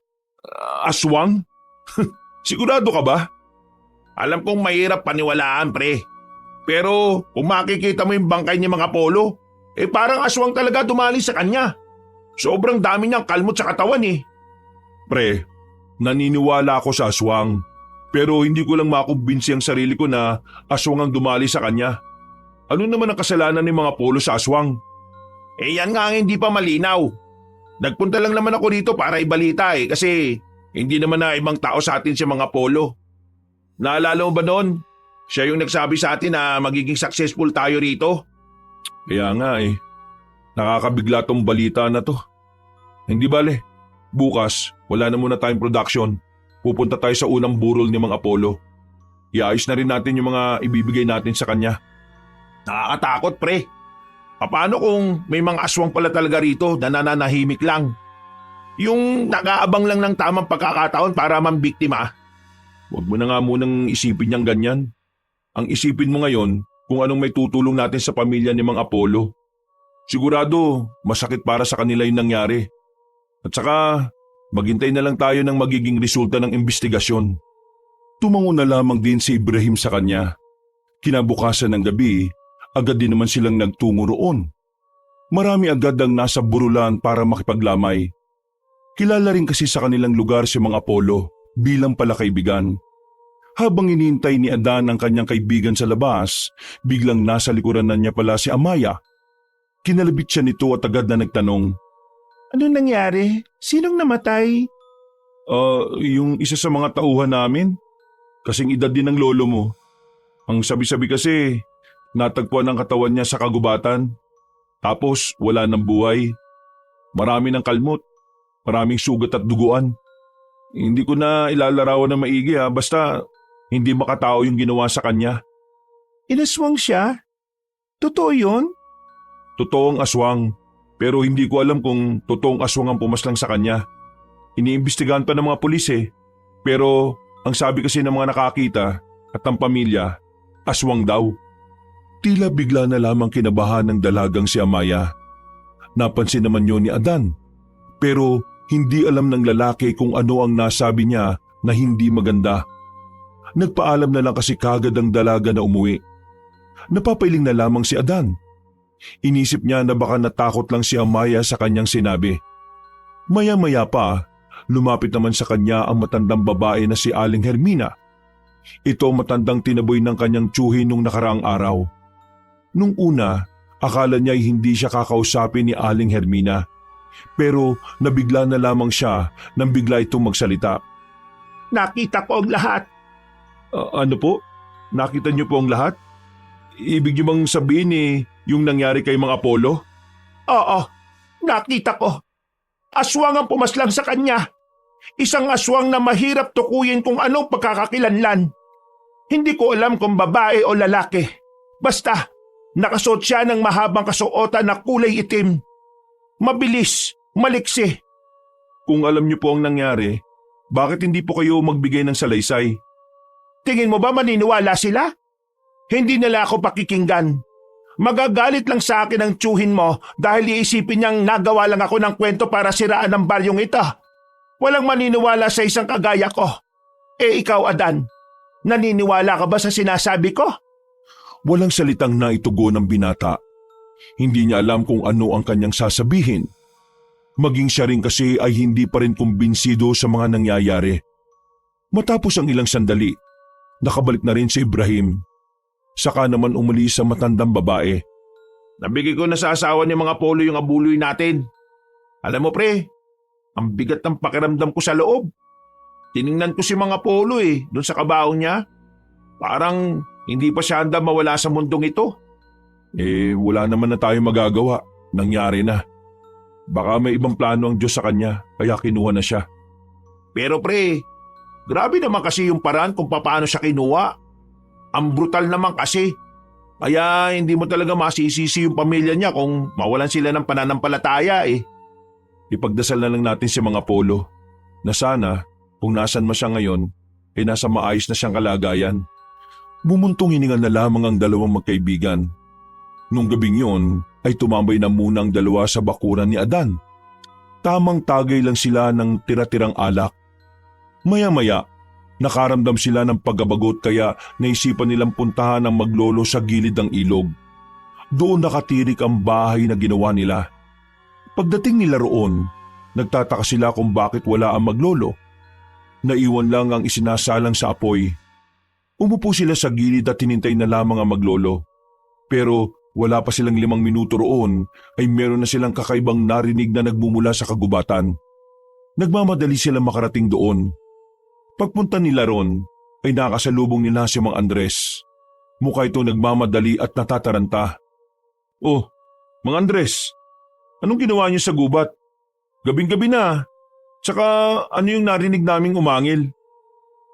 Aswang? Sigurado ka ba? Alam kong mahirap paniwalaan pre. Pero kung makikita mo yung bangkay ni Mang Apollo, parang aswang talaga dumali sa kanya. Sobrang dami niyang kalmot sa katawan eh. Pre, naniniwala ako sa aswang. Pero hindi ko lang makumbinsi ang sarili ko na aswang ang dumali sa kanya. Ano naman ang kasalanan ni Mang Apollo sa aswang? Yan nga ang hindi pa malinaw. Nagpunta lang naman ako dito para ibalita kasi hindi naman na ibang tao sa atin si Mang Apollo. Naalala mo ba noon? Siya yung nagsabi sa atin na magiging successful tayo rito. Kaya nga nakakabigla tong balita na to. Hindi bale, bukas wala na muna tayong production. Pupunta tayo sa unang burol ni Mang Apollo. Iayos na rin natin yung mga ibibigay natin sa kanya. Nakakatakot pre. Paano kung may mga aswang pala talaga rito na nananahimik lang? Yung nag-aabang lang ng tamang pagkakataon para mambiktima? Huwag mo na nga munang isipin niyang ganyan. Ang isipin mo ngayon kung anong may tutulong natin sa pamilya ni Mang Apollo. Sigurado masakit para sa kanila yung nangyari. At saka maghintay na lang tayo ng magiging resulta ng investigasyon. Tumango na lamang din si Ibrahim sa kanya. Kinabukasan ng gabi, agad din naman silang nagtungo roon. Marami agad ang nasa burulan para makipaglamay. Kilala rin kasi sa kanilang lugar si Mang Apollo bilang palakaibigan. Habang inintay ni Adan ang kanyang kaibigan sa labas, biglang nasa likuran na niya pala si Amaya. Kinalabit siya nito at agad na nagtanong. Ano nangyari? Sinong namatay? Yung isa sa mga tauhan namin. Kasing edad din ng lolo mo. Ang sabi-sabi kasi, Natagpuan ang katawan niya sa kagubatan. Tapos wala ng buhay. Marami ng kalmot. Maraming sugat at duguan. Hindi ko na ilalarawan ng maigi basta hindi makatao yung ginawa sa kanya. Inaswang siya? Totoo yun? Totoong aswang, pero hindi ko alam kung totoong aswang ang pumaslang sa kanya. Iniimbestigahan pa ng mga pulis Pero ang sabi kasi ng mga nakakita at ang pamilya, aswang daw. Tila bigla na lamang kinabahan ng dalagang si Amaya. Napansin naman yun ni Adan. Pero hindi alam ng lalaki kung ano ang nasabi niya na hindi maganda. Nagpaalam na lang kasi kagad ang dalaga na umuwi. Napapailing na lamang si Adan. Inisip niya na baka natakot lang si Amaya sa kanyang sinabi. Maya-maya pa, lumapit naman sa kanya ang matandang babae na si Aling Hermina. Ito ang matandang tinaboy ng kanyang tiyuhin nung nakaraang araw. Nung una, akala niya ay hindi siya kakausapin ni Aling Hermina. Pero nabigla na lamang siya nang bigla itong magsalita. Nakita ko ang lahat. Ano po? Nakita niyo po ang lahat? Ibig niyo bang sabihin yung nangyari kay mga Apollo? Oo, nakita ko. Aswang ang pumaslang sa kanya. Isang aswang na mahirap tukuyin kung anong pagkakakilanlan. Hindi ko alam kung babae o lalaki. Basta, nakasuot siya ng mahabang kasuotan na kulay itim. Mabilis, maliksi. Kung alam niyo po ang nangyari, bakit hindi po kayo magbigay ng salaysay? Tingin mo ba maniniwala sila? Hindi nila ako pakikinggan. Magagalit lang sa akin ang tiyuhin mo dahil iisipin niyang nagawa lang ako ng kwento para siraan ang baryong ito. Walang maniniwala sa isang kagaya ko. Ikaw, Adan, naniniwala ka ba sa sinasabi ko? Walang salitang naitugo ng binata. Hindi niya alam kung ano ang kanyang sasabihin. Maging siya rin kasi ay hindi pa rin kumbinsido sa mga nangyayari. Matapos ang ilang sandali, nakabalik na rin si Ibrahim. Saka naman umalis sa matandang babae. Nabigay ko na sa asawa ni mga Apollo yung abuloy natin. Alam mo pre, ang bigat ng pakiramdam ko sa loob. Tiningnan ko si mga Apollo doon sa kabaong niya. Parang hindi pa siya handa mawala sa mundong ito. Wala naman na tayong magagawa. Nangyari na. Baka may ibang plano ang Diyos sa kanya, kaya kinuha na siya. Pero pre, grabe naman kasi yung paraan kung paano siya kinuha. Ang brutal naman kasi. Kaya hindi mo talaga masisisi yung pamilya niya kung mawalan sila ng pananampalataya Ipagdasal na lang natin si mga Apollo na sana kung nasan man siya ngayon nasa maayos na siyang kalagayan. Bumuntong hininga na lamang ang dalawang magkaibigan. Nung gabing yun ay tumambay na muna ang dalawa sa bakuran ni Adan. Tamang tagay lang sila ng tira-tirang alak. Maya-maya, nakaramdam sila ng pagkabagot kaya naisipan nilang puntahan ang maglolo sa gilid ng ilog. Doon nakatirik ang bahay na ginawa nila. Pagdating nila roon, nagtataka sila kung bakit wala ang maglolo. Naiwan lang ang isinasalang sa apoy. Umupo sila sa gilid at tinintay na lamang ang maglolo. Pero wala pa silang 5 minuto roon ay meron na silang kakaibang narinig na nagmumula sa kagubatan. Nagmamadali silang makarating doon. Pagpunta nila ron, ay nakasalubong nila si Mang Andres. Mukha ito nagmamadali at natataranta. Oh, Mang Andres, anong ginawa niyo sa gubat? Gabing-gabi na. Tsaka ano yung narinig naming umangil?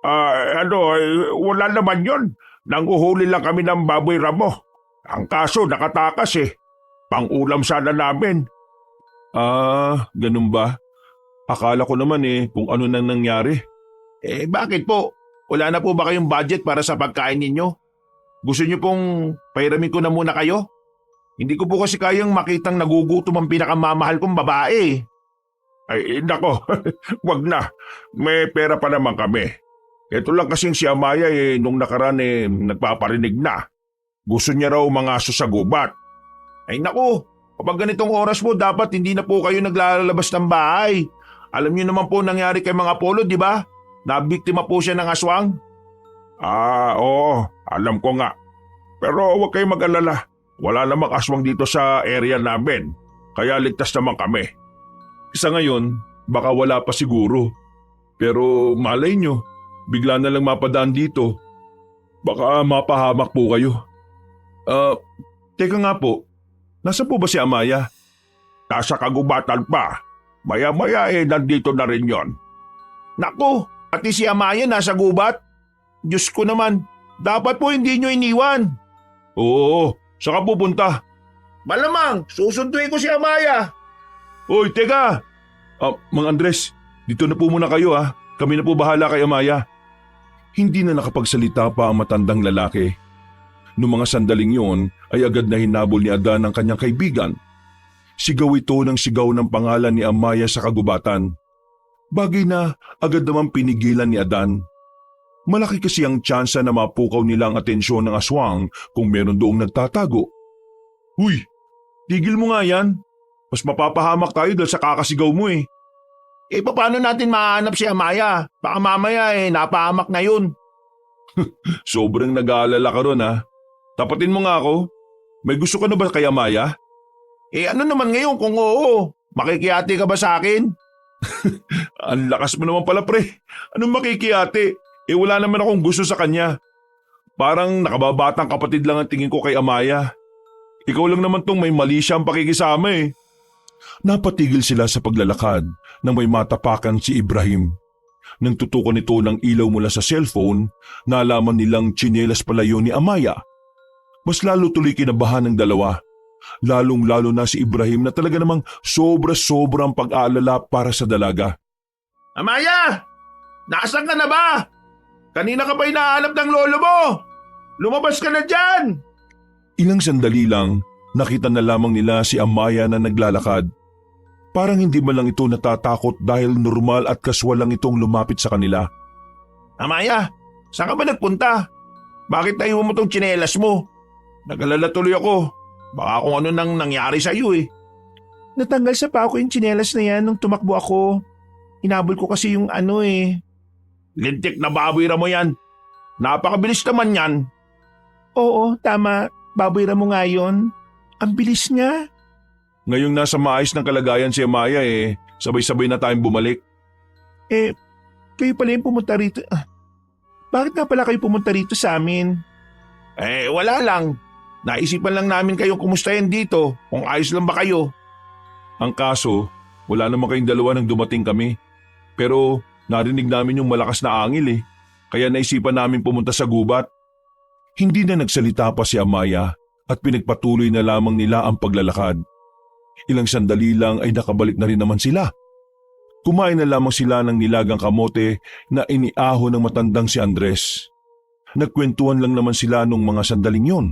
Wala naman yon. Nanguhuli lang kami ng baboy ramo. Ang kaso nakatakas Pang-ulam sana namin. Ganun ba? Akala ko naman kung ano nang nangyari. Bakit po? Wala na po ba kayong budget para sa pagkain ninyo? Gusto niyo pong pahiramin ko na muna kayo? Hindi ko po kasi kayang makitang nagugutom ang pinakamamahal kong babae. Ay, nako, wag na. May pera pa naman kami. Ito lang kasing si Amaya nung nakaraan nagpaparinig na. Gusto niya raw mga aso sa gubat. Ay nako, kapag ganitong oras po dapat hindi na po kayo naglalabas ng bahay. Alam niyo naman po nangyari kay mga Apollo, di ba? Nabiktima po siya ng aswang. Oo, alam ko nga. Pero huwag kayong mag-alala. Wala namang aswang dito sa area namin. Kaya ligtas naman kami. Sa ngayon, baka wala pa siguro. Pero malay nyo, bigla na lang mapadaan dito. Baka mapahamak po kayo. Teka nga po, nasa po ba si Amaya? Nasa kagubatan pa. Maya-maya nandito na rin yon. Naku, pati si Amaya nasa gubat. Diyos ko naman, dapat po hindi nyo iniwan. Oo, saka pupunta. Malamang, susunduin ko si Amaya. Oy, teka! Mang Andres, dito na po muna kayo ha. Kami na po bahala kay Amaya. Hindi na nakapagsalita pa ang matandang lalaki. Noong mga sandaling yon ay agad na hinabol ni Adan ang kanyang kaibigan. Sigaw ito ng sigaw ng pangalan ni Amaya sa kagubatan. Bagay na agad naman pinigilan ni Adan. Malaki kasi ang tsansa na mapukaw nila ang atensyon ng aswang kung meron doong nagtatago. Huy, tigil mo nga yan. Mas mapapahamak tayo dahil sa kakasigaw mo eh. Paano natin mahanap si Amaya? Baka mamaya napahamak na yun. Sobrang nag-aalala ka ron ha. Tapatin mo nga ako. May gusto ka na ba kay Amaya? Ano naman ngayon kung oo? Makikiyati ka ba sa akin? Ang lakas mo naman pala pre. Anong makikiyate? Wala naman akong gusto sa kanya. Parang nakababatang kapatid lang ang tingin ko kay Amaya. Ikaw lang naman tong may mali siyang pakikisama eh. Napatigil sila sa paglalakad nang may matapakan si Ibrahim. Nang tutukan nito ng ilaw mula sa cellphone, nalaman nilang tsinelas pala yun ni Amaya. Mas lalo tuloy kinabahan ng dalawa. Lalong-lalo na si Ibrahim na talaga namang sobra-sobrang pag-aalala para sa dalaga. Amaya! Nasaan ka na ba? Kanina ka ba hinahanap ng lolo mo? Lumabas ka na dyan! Ilang sandali lang, nakita na lamang nila si Amaya na naglalakad. Parang hindi man lang ito natatakot dahil normal at kaswal lang itong lumapit sa kanila. Amaya, saan ka ba nagpunta? Bakit naiwan mo tong tsinelas mo? Nag-alala tuloy ako. Baka kung ano nang nangyari sa iyo eh. Natanggal sa paa ko yung tsinelas na yan nung tumakbo ako. Hinabol ko kasi yung Lintik na baboy mo yan. Napakabilis naman yan. Oo, tama. Baboy mo nga yun. Ang bilis niya. Ngayong nasa maayos ng kalagayan si Amaya sabay-sabay na tayong bumalik. Kayo pala yung pumunta rito. Bakit nga pala kayo pumunta rito sa amin? Wala lang. Naisipan lang namin kayong kumustahin dito kung ayos lang ba kayo. Ang kaso, wala naman kayong dalawa nang dumating kami. Pero narinig namin yung malakas na angil kaya naisipan namin pumunta sa gubat. Hindi na nagsalita pa si Amaya at pinagpatuloy na lamang nila ang paglalakad. Ilang sandali lang ay nakabalik na rin naman sila. Kumain na lamang sila ng nilagang kamote na iniaho ng matandang si Andres. Nagkwentuhan lang naman sila nung mga sandaling yon.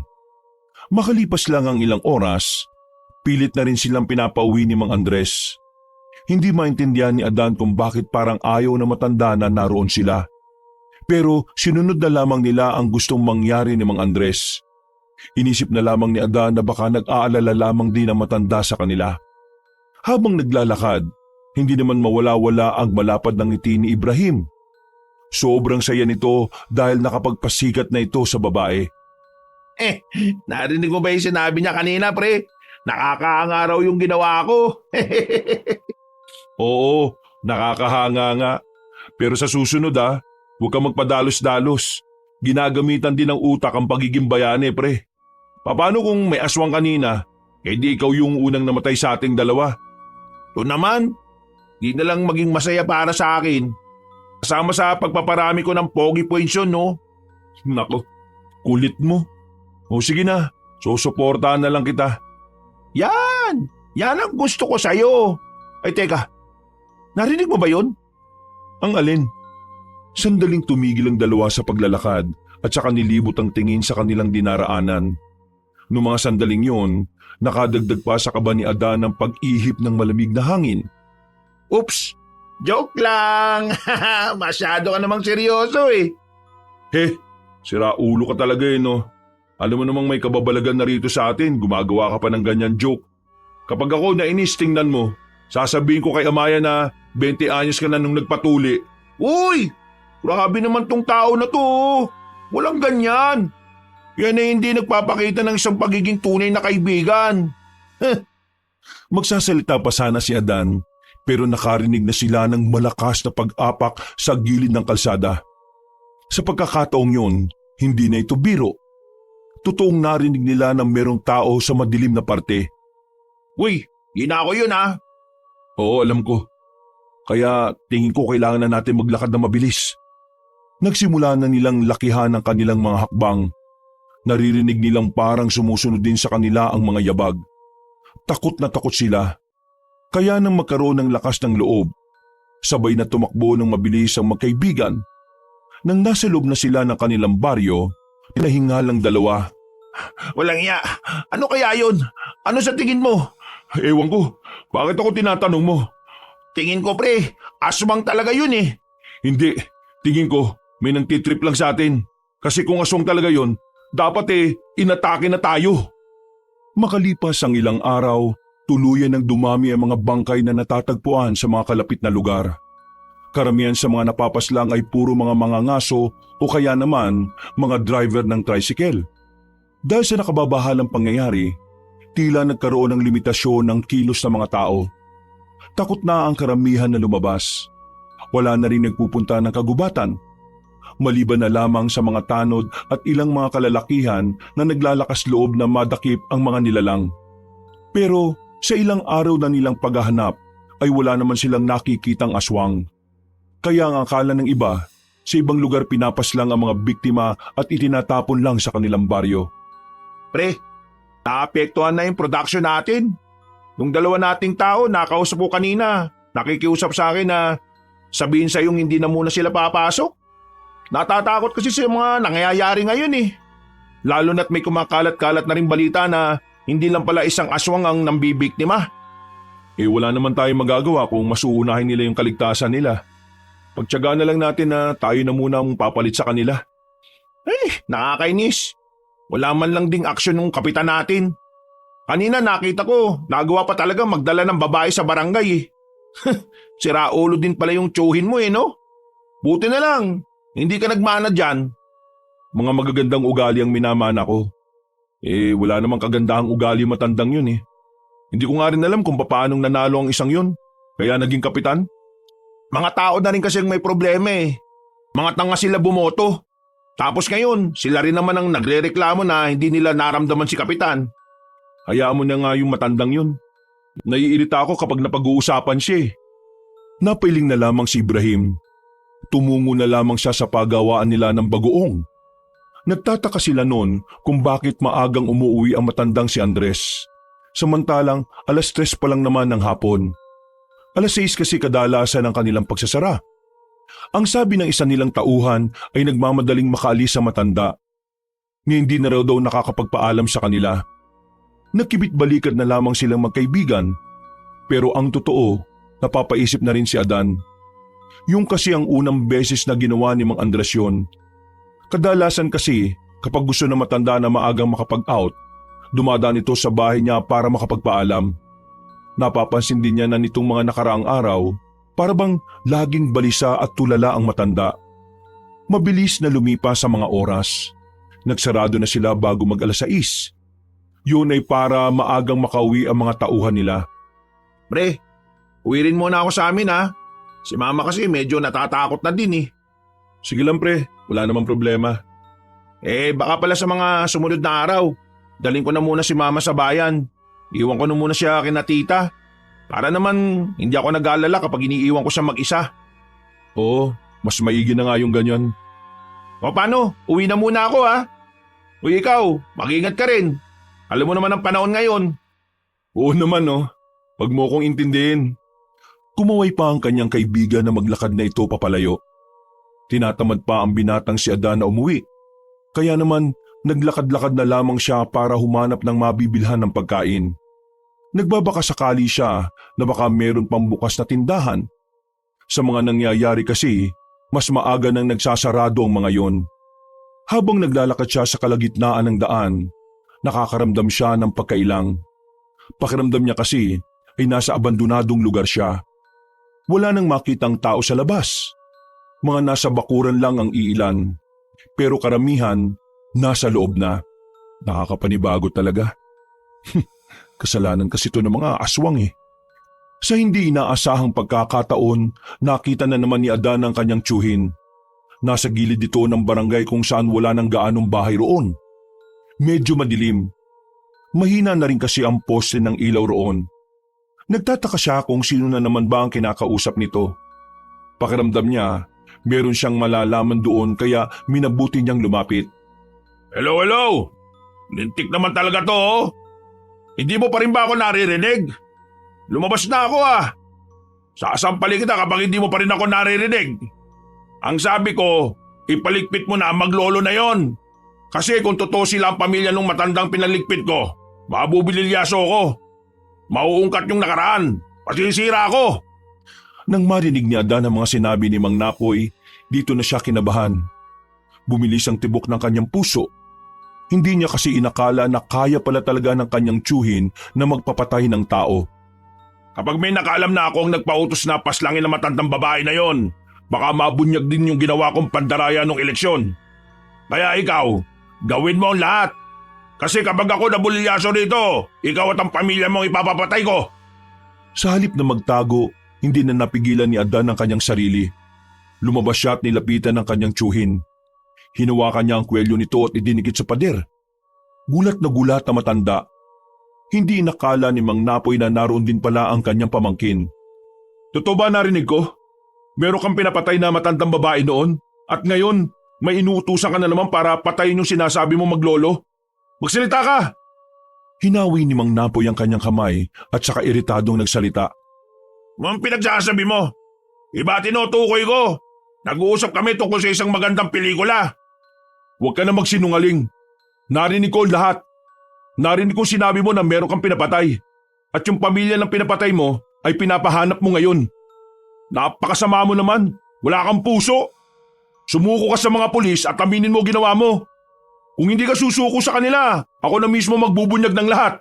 Makalipas lang ang ilang oras, pilit na rin silang pinapauwi ni Mang Andres. Hindi maintindihan ni Adan kung bakit parang ayaw na matanda na naroon sila. Pero sinunod na lamang nila ang gustong mangyari ni Mang Andres. Inisip na lamang ni Adan na baka nag-aalala lamang din ang matanda sa kanila. Habang naglalakad, hindi naman mawala-wala ang malapad ng ngiti ni Ibrahim. Sobrang saya nito dahil nakapagpasikat na ito sa babae. Narinig mo ba yung sinabi niya kanina, pre? Nakakahanga raw yung ginawa ko. Oo, nakakahanga nga. Pero sa susunod huwag kang magpadalos-dalos. Ginagamitan din ng utak ang pagiging bayani, pre. Paano kung may aswang kanina, di ikaw yung unang namatay sa ating dalawa? Ito naman, di na lang maging masaya para sa akin. Kasama sa pagpaparami ko ng pogi points yun, no? Nako, kulit mo. O sige na, susuportahan na lang kita. Yan! Yan ang gusto ko sa'yo. Ay teka, narinig mo ba yun? Ang alin? Sandaling tumigil ang dalawa sa paglalakad at saka nilibot ang tingin sa kanilang dinaraanan. Noong mga sandaling yon, nakadagdag pa sa kaba ni Adan ang pag-ihip ng malamig na hangin. Oops! Joke lang! Masyado ka namang seryoso eh. Sira ulo ka talaga no. Alam mo namang may kababalagan na rito sa atin, gumagawa ka pa ng ganyan joke. Kapag ako nainis, tingnan mo, sasabihin ko kay Amaya na 20 anyos ka na nung nagpatuli. Uy! Grabe naman tong tao na to. Walang ganyan. Yan ay hindi nagpapakita ng isang pagiging tunay na kaibigan. Magsasalita pa sana si Adan, pero nakarinig na sila ng malakas na pag-apak sa gilid ng kalsada. Sa pagkakataong yun, hindi na ito biro. totoong narinig nila na merong tao sa madilim na parte. Uy, ginako yun ha. Oo, alam ko. Kaya tingin ko kailangan na natin maglakad na mabilis. Nagsimula na nilang lakihan ang kanilang mga hakbang. Naririnig nilang parang sumusunod din sa kanila ang mga yabag. Takot na takot sila. Kaya nang magkaroon ng lakas ng loob, sabay na tumakbo ng mabilis ang magkaibigan. Nang nasa loob na sila ng kanilang baryo, pinahinga lang dalawa. Walang iya. Ano kaya yun? Ano sa tingin mo? Ewan ko, bakit ako tinatanong mo? Tingin ko pre, aswang talaga yun eh. Hindi, tingin ko may nangtitrip lang sa atin. Kasi kung aswang talaga yon, dapat inatake na tayo. Makalipas ang ilang araw, tuluyan ng dumami ang mga bangkay na natatagpuan sa mga kalapit na lugar. Karamihan sa mga napapaslang ay puro mga mangangaso o kaya naman mga driver ng tricycle. Dahil sa nakababahalang pangyayari, tila nagkaroon ng limitasyon ng kilos ng mga tao. Takot na ang karamihan na lumabas. Wala na rin nagpupunta ng kagubatan. Maliban na lamang sa mga tanod at ilang mga kalalakihan na naglalakas loob na madakip ang mga nilalang. Pero sa ilang araw na nilang paghahanap ay wala naman silang nakikitang aswang. Kaya ang akala ng iba, sa ibang lugar pinapaslang ang mga biktima at itinatapon lang sa kanilang baryo. Pre, naapektuhan na yung production natin. Nung dalawa nating tao, nakausap ko kanina, nakikiusap sa akin na sabihin sa yung hindi na muna sila papasok. Natatakot kasi sa mga nangyayari ngayon eh. Lalo na't may kumakalat-kalat na rin balita na hindi lang pala isang aswang ang nambibiktima. Wala naman tayong magagawa kung masuunahin nila yung kaligtasan nila. Pagtiyagaan na lang natin na tayo na muna ang papalit sa kanila. Nakakainis. Wala man lang ding aksyon ng kapitan natin. Kanina nakita ko, nagawa pa talaga magdala ng babae sa barangay eh. Sira ulo din pala yung tsuhin mo no? Buti na lang, hindi ka nagmana dyan. Mga magagandang ugali ang minamana ko. Wala namang kagandahang ugali matandang yun eh. Hindi ko nga rin alam kung paanong nanalo ang isang yun, kaya naging kapitan. Mga tao na rin kasi may problema eh. Mga tanga sila bumoto. Tapos ngayon, sila rin naman ang nagrereklamo na hindi nila naramdaman si kapitan. Hayaan mo na nga yung matandang yun. Naiirita ako kapag napag-uusapan siya eh. Napailing na lamang si Ibrahim. Tumungo na lamang siya sa pagawaan nila ng bagoong. Nagtataka sila noon kung bakit maagang umuwi ang matandang si Andres. Samantalang 3:00 pa lang naman ng hapon. 6:00 kasi kadalasan ang kanilang pagsasara. Ang sabi ng isa nilang tauhan ay nagmamadaling makaalis sa matanda. Hindi na raw daw nakakapagpaalam sa kanila. Nagkibit-balikat na lamang silang magkaibigan. Pero ang totoo, napapaisip na rin si Adan. Yung kasi ang unang beses na ginawa ni Mang Andres yun. Kadalasan kasi kapag gusto na matanda na maagang makapag-out, dumadaan ito sa bahay niya para makapagpaalam. Napapansin din niya na nitong mga nakaraang araw, para bang laging balisa at tulala ang matanda. Mabilis na lumipas sa mga oras. Nagsarado na sila bago mag-6:00. Yun ay para maagang makauwi ang mga tauhan nila. Pre, uwi rin muna ako sa amin ha. Si mama kasi medyo natatakot na din eh. Sige lang pre, wala namang problema. Baka pala sa mga sumunod na araw, dalhin ko na muna si mama sa bayan. Iwan ko na muna siya kina tita. Para naman hindi ako nag-aalala kapag iniiwan ko siya mag-isa. Oo, mas maigi na nga yung ganyan. O paano? Uwi na muna ako ha. Uy ikaw, mag-ingat ka rin. Alam mo naman ang panahon ngayon. Oo naman wag mo kong intindihin. Kumaway pa ang kanyang kaibigan na maglakad na ito papalayo. Tinatamad pa ang binatang si Adan na umuwi. Kaya naman naglakad-lakad na lamang siya para humanap ng mabibilhan ng pagkain. Nagbabaka sakali siya na baka meron pang bukas na tindahan. Sa mga nangyayari kasi, mas maaga nang nagsasarado ang mga yon. Habang naglalakad siya sa kalagitnaan ng daan, nakakaramdam siya ng pagkailang. Pakiramdam niya kasi ay nasa abandonadong lugar siya. Wala nang makitang tao sa labas. Mga nasa bakuran lang ang iilan. Pero karamihan, nasa loob na. Nakakapanibago talaga. Kasalanan kasi ito ng mga aswang eh. Sa hindi inaasahang pagkakataon, nakita na naman ni Adan ang kanyang tiyuhin. Nasa gilid ito ng barangay kung saan wala nang gaanong bahay roon. Medyo madilim. Mahina na rin kasi ang poste ng ilaw roon. Nagtataka siya kung sino na naman ba ang kinakausap nito. Pakiramdam niya, meron siyang malalaman doon kaya minabuti niyang lumapit. Hello, hello! Lintik naman talaga to, oh. Hindi mo pa rin ba ako naririnig? Lumabas na ako, ah. Sasampalin kita kapag hindi mo pa rin ako naririnig. Ang sabi ko, ipaligpit mo na ang maglolo na yon. Kasi kung totoo sila ang pamilya ng matandang pinaligpit ko, mabubililyaso ko. Mauungkat yung nakaraan. Masisira ako. Nang marinig ni Adan ang mga sinabi ni Mang Napoy, dito na siya kinabahan. Bumilis ang tibok ng kanyang puso. Hindi niya kasi inakala na kaya pala talaga ng kanyang tiyuhin na magpapatay ng tao. Kapag may nakaalam na ako ang nagpautos na paslangin ng matandang babae na yon, baka mabunyag din yung ginawa kong pandaraya nung eleksyon. Kaya ikaw, gawin mo ang lahat. Kasi kapag ako nabulilyaso rito, ikaw at ang pamilya mo ipapapatay ko. Sa halip na magtago, hindi na napigilan ni Adan ang kanyang sarili. Lumabas siya at nilapitan ng kanyang tiyuhin. Hinawakan niya ang kwelyo nito at idinikit sa pader. Gulat na gulat na matanda. Hindi inakala ni Mang Napoy na naroon din pala ang kanyang pamangkin. Totoo ba narinig ko? Meron kang pinapatay na matandang babae noon at ngayon may inuutusan ka na naman para patayin yung sinasabi mo maglolo? Magsalita ka! Hinawi ni Mang Napoy ang kanyang kamay at saka iritadong nagsalita. Ang pinagsasabi mo? Iba tinutukoy ko. Nag-uusap kami tungkol sa isang magandang pelikula. Huwag ka na magsinungaling. Narinig ko lahat. Narinig ko sinabi mo na meron kang pinapatay. At yung pamilya ng pinapatay mo ay pinapahanap mo ngayon. Napakasama mo naman. Wala kang puso. Sumuko ka sa mga pulis at aminin mo ginawa mo. Kung hindi ka susuko sa kanila, ako na mismo magbubunyag ng lahat.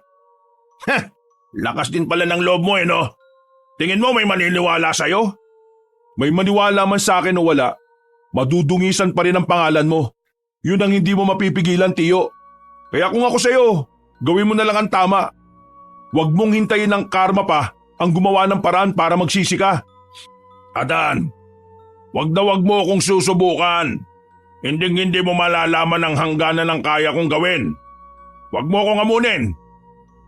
Lakas din pala ng loob mo no? Tingin mo may maniniwala sa'yo? May maniwala man sa akin o wala, madudungisan pa rin ang pangalan mo. Yun ang hindi mo mapipigilan, Tiyo. Kaya kung ako sa'yo, gawin mo na lang ang tama. Huwag mong hintayin ng karma pa ang gumawa ng paraan para magsisi ka. Adan, wag mo akong susubukan. Hindi mo malalaman ang hangganan ng kaya kong gawin. Wag mo akong amunin.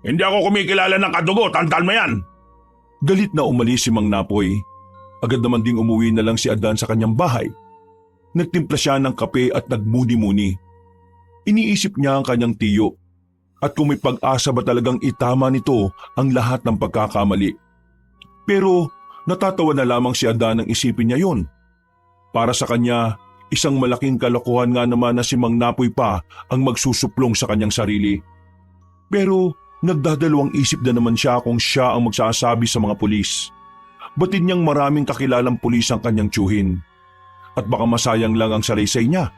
Hindi ako kumikilala ng kadugo, tandaan mo yan. Galit na umalis si Mang Napoy. Agad naman ding umuwi na lang si Adan sa kanyang bahay. Nagtimpla siya ng kape at nagmuni-muni. Iniisip niya ang kanyang tiyo at kung may pag-asa ba talagang itama nito ang lahat ng pagkakamali. Pero natatawa na lamang si Adan nang isipin niya yun. Para sa kanya, isang malaking kalokohan nga naman na si Mang Napoy pa ang magsusuplong sa kanyang sarili. Pero nagdadalawang isip na naman siya kung siya ang magsasabi sa mga pulis. Batid niyang maraming kakilalang pulis ang kanyang tiyuhin. At baka masayang lang ang salaysay niya.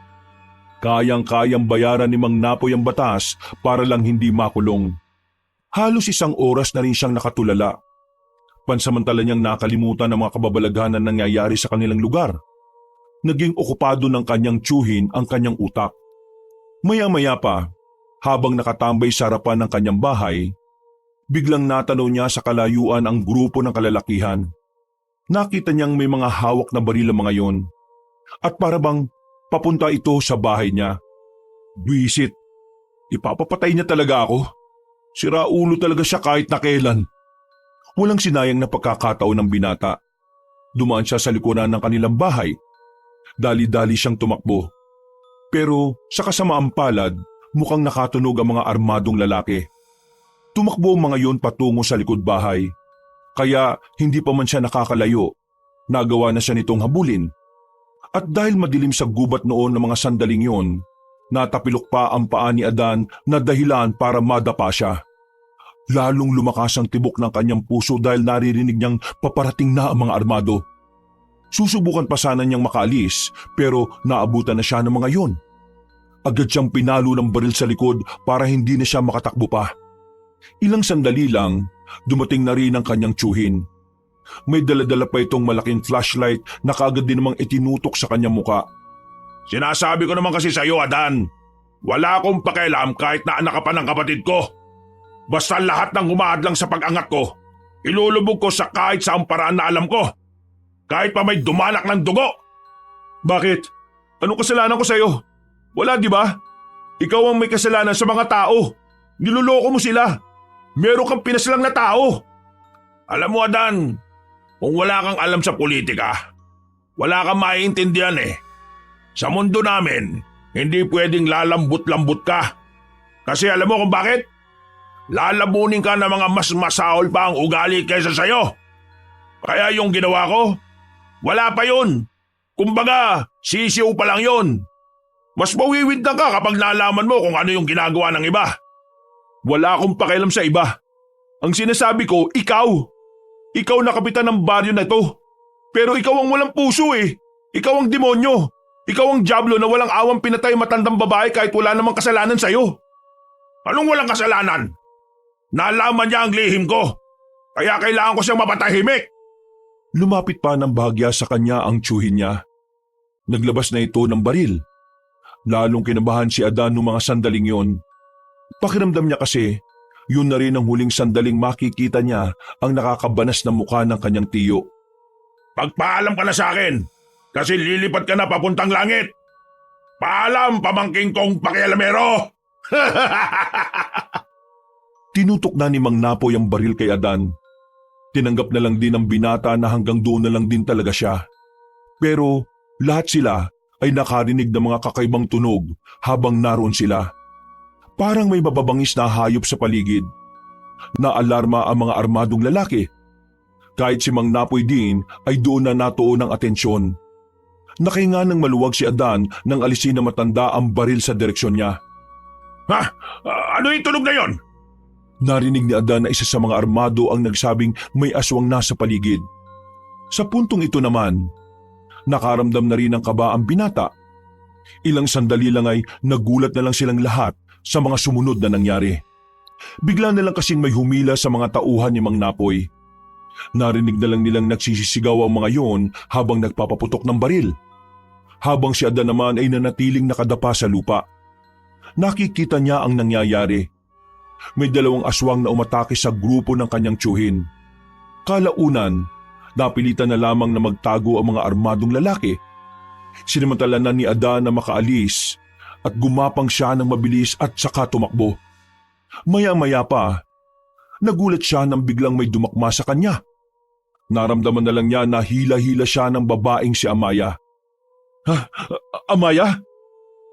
Kayang-kayang bayaran ni Mang Napoy ang batas para lang hindi makulong. Halos 1 oras na rin siyang nakatulala. Pansamantala niyang nakalimutan ang mga kababalaghan na nangyayari sa kanilang lugar. Naging okupado ng kanyang tiyuhin ang kanyang utak. Maya-maya pa, habang nakatambay sa harapan ng kanyang bahay, biglang natanaw niya sa kalayuan ang grupo ng kalalakihan. Nakita niyang may mga hawak na baril ang mga yon. At para bang papunta ito sa bahay niya. Buwisit, ipapapatay niya talaga ako. Siraulo talaga siya kahit na kailan. Walang sinayang na pagkakataon ng binata. Dumaan siya sa likuran ng kanilang bahay. Dali-dali siyang tumakbo. Pero sa kasamaang palad, mukhang nakatunog ang mga armadong lalaki. Tumakbo ang mga yon patungo sa likod bahay. Kaya hindi pa man siya nakakalayo, nagawa na siya nitong habulin. At dahil madilim sa gubat noon ng mga sandaling yon, natapilok pa ang paa ni Adan na dahilan para madapa siya. Lalong lumakas ang tibok ng kanyang puso dahil naririnig niyang paparating na ang mga armado. Susubukan pa sana niyang makaalis pero naabutan na siya ng mga yon. Agad siyang pinalo ng baril sa likod para hindi na siya makatakbo pa. Ilang sandali lang, dumating na rin ang kanyang tiyuhin. May daladala pa itong malaking flashlight na kaagad din namang itinutok sa kanyang muka. Sinasabi ko naman kasi sa iyo, Adan. Wala akong pakialam kahit na anak ka pa ng kapatid ko. Basta lahat ng humaadlang sa pag-angat ko, ilulubog ko sa kahit saang paraan na alam ko. Kahit pa may dumalak ng dugo. Bakit? Anong kasalanan ko sa iyo? Wala, di ba? Ikaw ang may kasalanan sa mga tao. Niloloko mo sila. Meron kang pinaslang na tao. Alam mo, Adan, kung wala kang alam sa politika, wala kang maiintindihan eh. Sa mundo namin, hindi pwedeng lalambot-lambot ka. Kasi alam mo kung bakit? Lalamunin ka ng mga mas masaol pa ang ugali kaysa sayo. Kaya yung ginawa ko, wala pa yun. Kumbaga, sisiw pa lang yun. Mas mawiwindang ka kapag nalaman mo kung ano yung ginagawa ng iba. Wala akong pakialam sa iba. Ang sinasabi ko, ikaw. Ikaw na kapitan ng baryo na ito. Pero ikaw ang walang puso eh. Ikaw ang demonyo. Ikaw ang diablo na walang awang pinatay matandang babae kahit wala namang kasalanan sa'yo. Anong walang kasalanan? Nalaman niya ang lihim ko. Kaya kailangan ko siyang mapatahimik. Lumapit pa ng bahagya sa kanya ang tiyuhin niya. Naglabas na ito ng baril. Lalong kinabahan si Adan noong mga sandaling yon. Pakiramdam niya kasi, yun na rin ang huling sandaling makikita niya ang nakakabanas na mukha ng kanyang tiyo. Pagpaalam ka na sa akin, kasi lilipat ka na papuntang langit. Paalam, pamangking kong pakialamero! Tinutok na ni Mang Napoy ang baril kay Adan. Tinanggap na lang din ng binata na hanggang doon na lang din talaga siya. Pero lahat sila ay nakarinig ng mga kakaibang tunog habang naroon sila. Parang may mababangis na hayop sa paligid. Naalarma ang mga armadong lalaki. Kahit si Mang Napoy din ay doon na natuon ng atensyon. Nakahinga ng maluwag si Adan nang alisin na matanda ang baril sa direksyon niya. Ha? Ano yung tunog na yon? Narinig ni Adan na isa sa mga armado ang nagsabing may aswang nasa paligid. Sa puntong ito naman, nakaramdam na rin ng kaba ang binata. Ilang sandali lang ay nagulat na lang silang lahat sa mga sumunod na nangyari. Bigla na lang kasing may humila sa mga tauhan ni Mang Napoy. Narinig na lang nilang nagsisisigaw ang mga yon habang nagpapaputok ng baril. Habang si Adan naman ay nanatiling nakadapa sa lupa. Nakikita niya ang nangyayari. May dalawang aswang na umatake sa grupo ng kanyang tiyuhin. Kalaunan, napilitan na lamang na magtago ang mga armadong lalaki. Sinamantala na ni Adan na makaalis at gumapang siya ng mabilis at saka tumakbo. Maya-maya pa, nagulat siya nang biglang may dumakma sa kanya. Naramdaman na lang niya na hila-hila siya ng babaeng si Amaya. Ha? Amaya?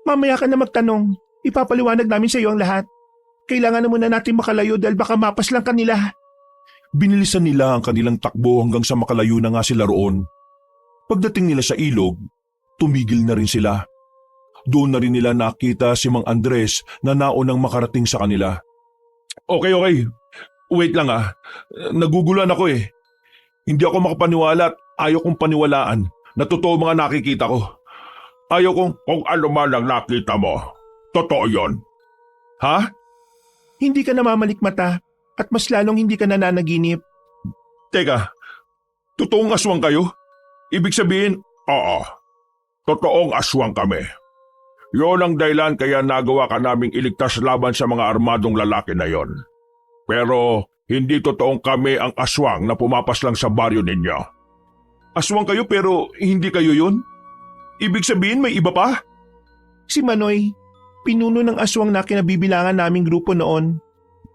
Mamaya ka na magtanong. Ipapaliwanag namin sa iyo ang lahat. Kailangan na muna natin makalayo dahil baka mapaslang kanila. Binilisan nila ang kanilang takbo hanggang sa makalayo na nga sila roon. Pagdating nila sa ilog, tumigil na rin sila. Doon na rin nila nakita si Mang Andres na naunang makarating sa kanila. Okay. Wait lang ah. Naguguluhan ako eh. Hindi ako makapaniwala at ayaw kong paniwalaan na totoo mga nakikita ko. Ayaw kung ano man ang nakita mo. Totoo yon. Ha? Hindi ka namamalikmata at mas lalong hindi ka nananaginip. Teka, totoong aswang kayo? Ibig sabihin, oo. Totoong aswang kami. Yon ang dahilan kaya nagawa ka naming iligtas laban sa mga armadong lalaki na yon. Pero hindi totoong kami ang aswang na pumapas lang sa baryo ninyo. Aswang kayo pero hindi kayo yun? Ibig sabihin may iba pa? Si Manoy, pinuno ng aswang na kinabibilangan naming grupo noon.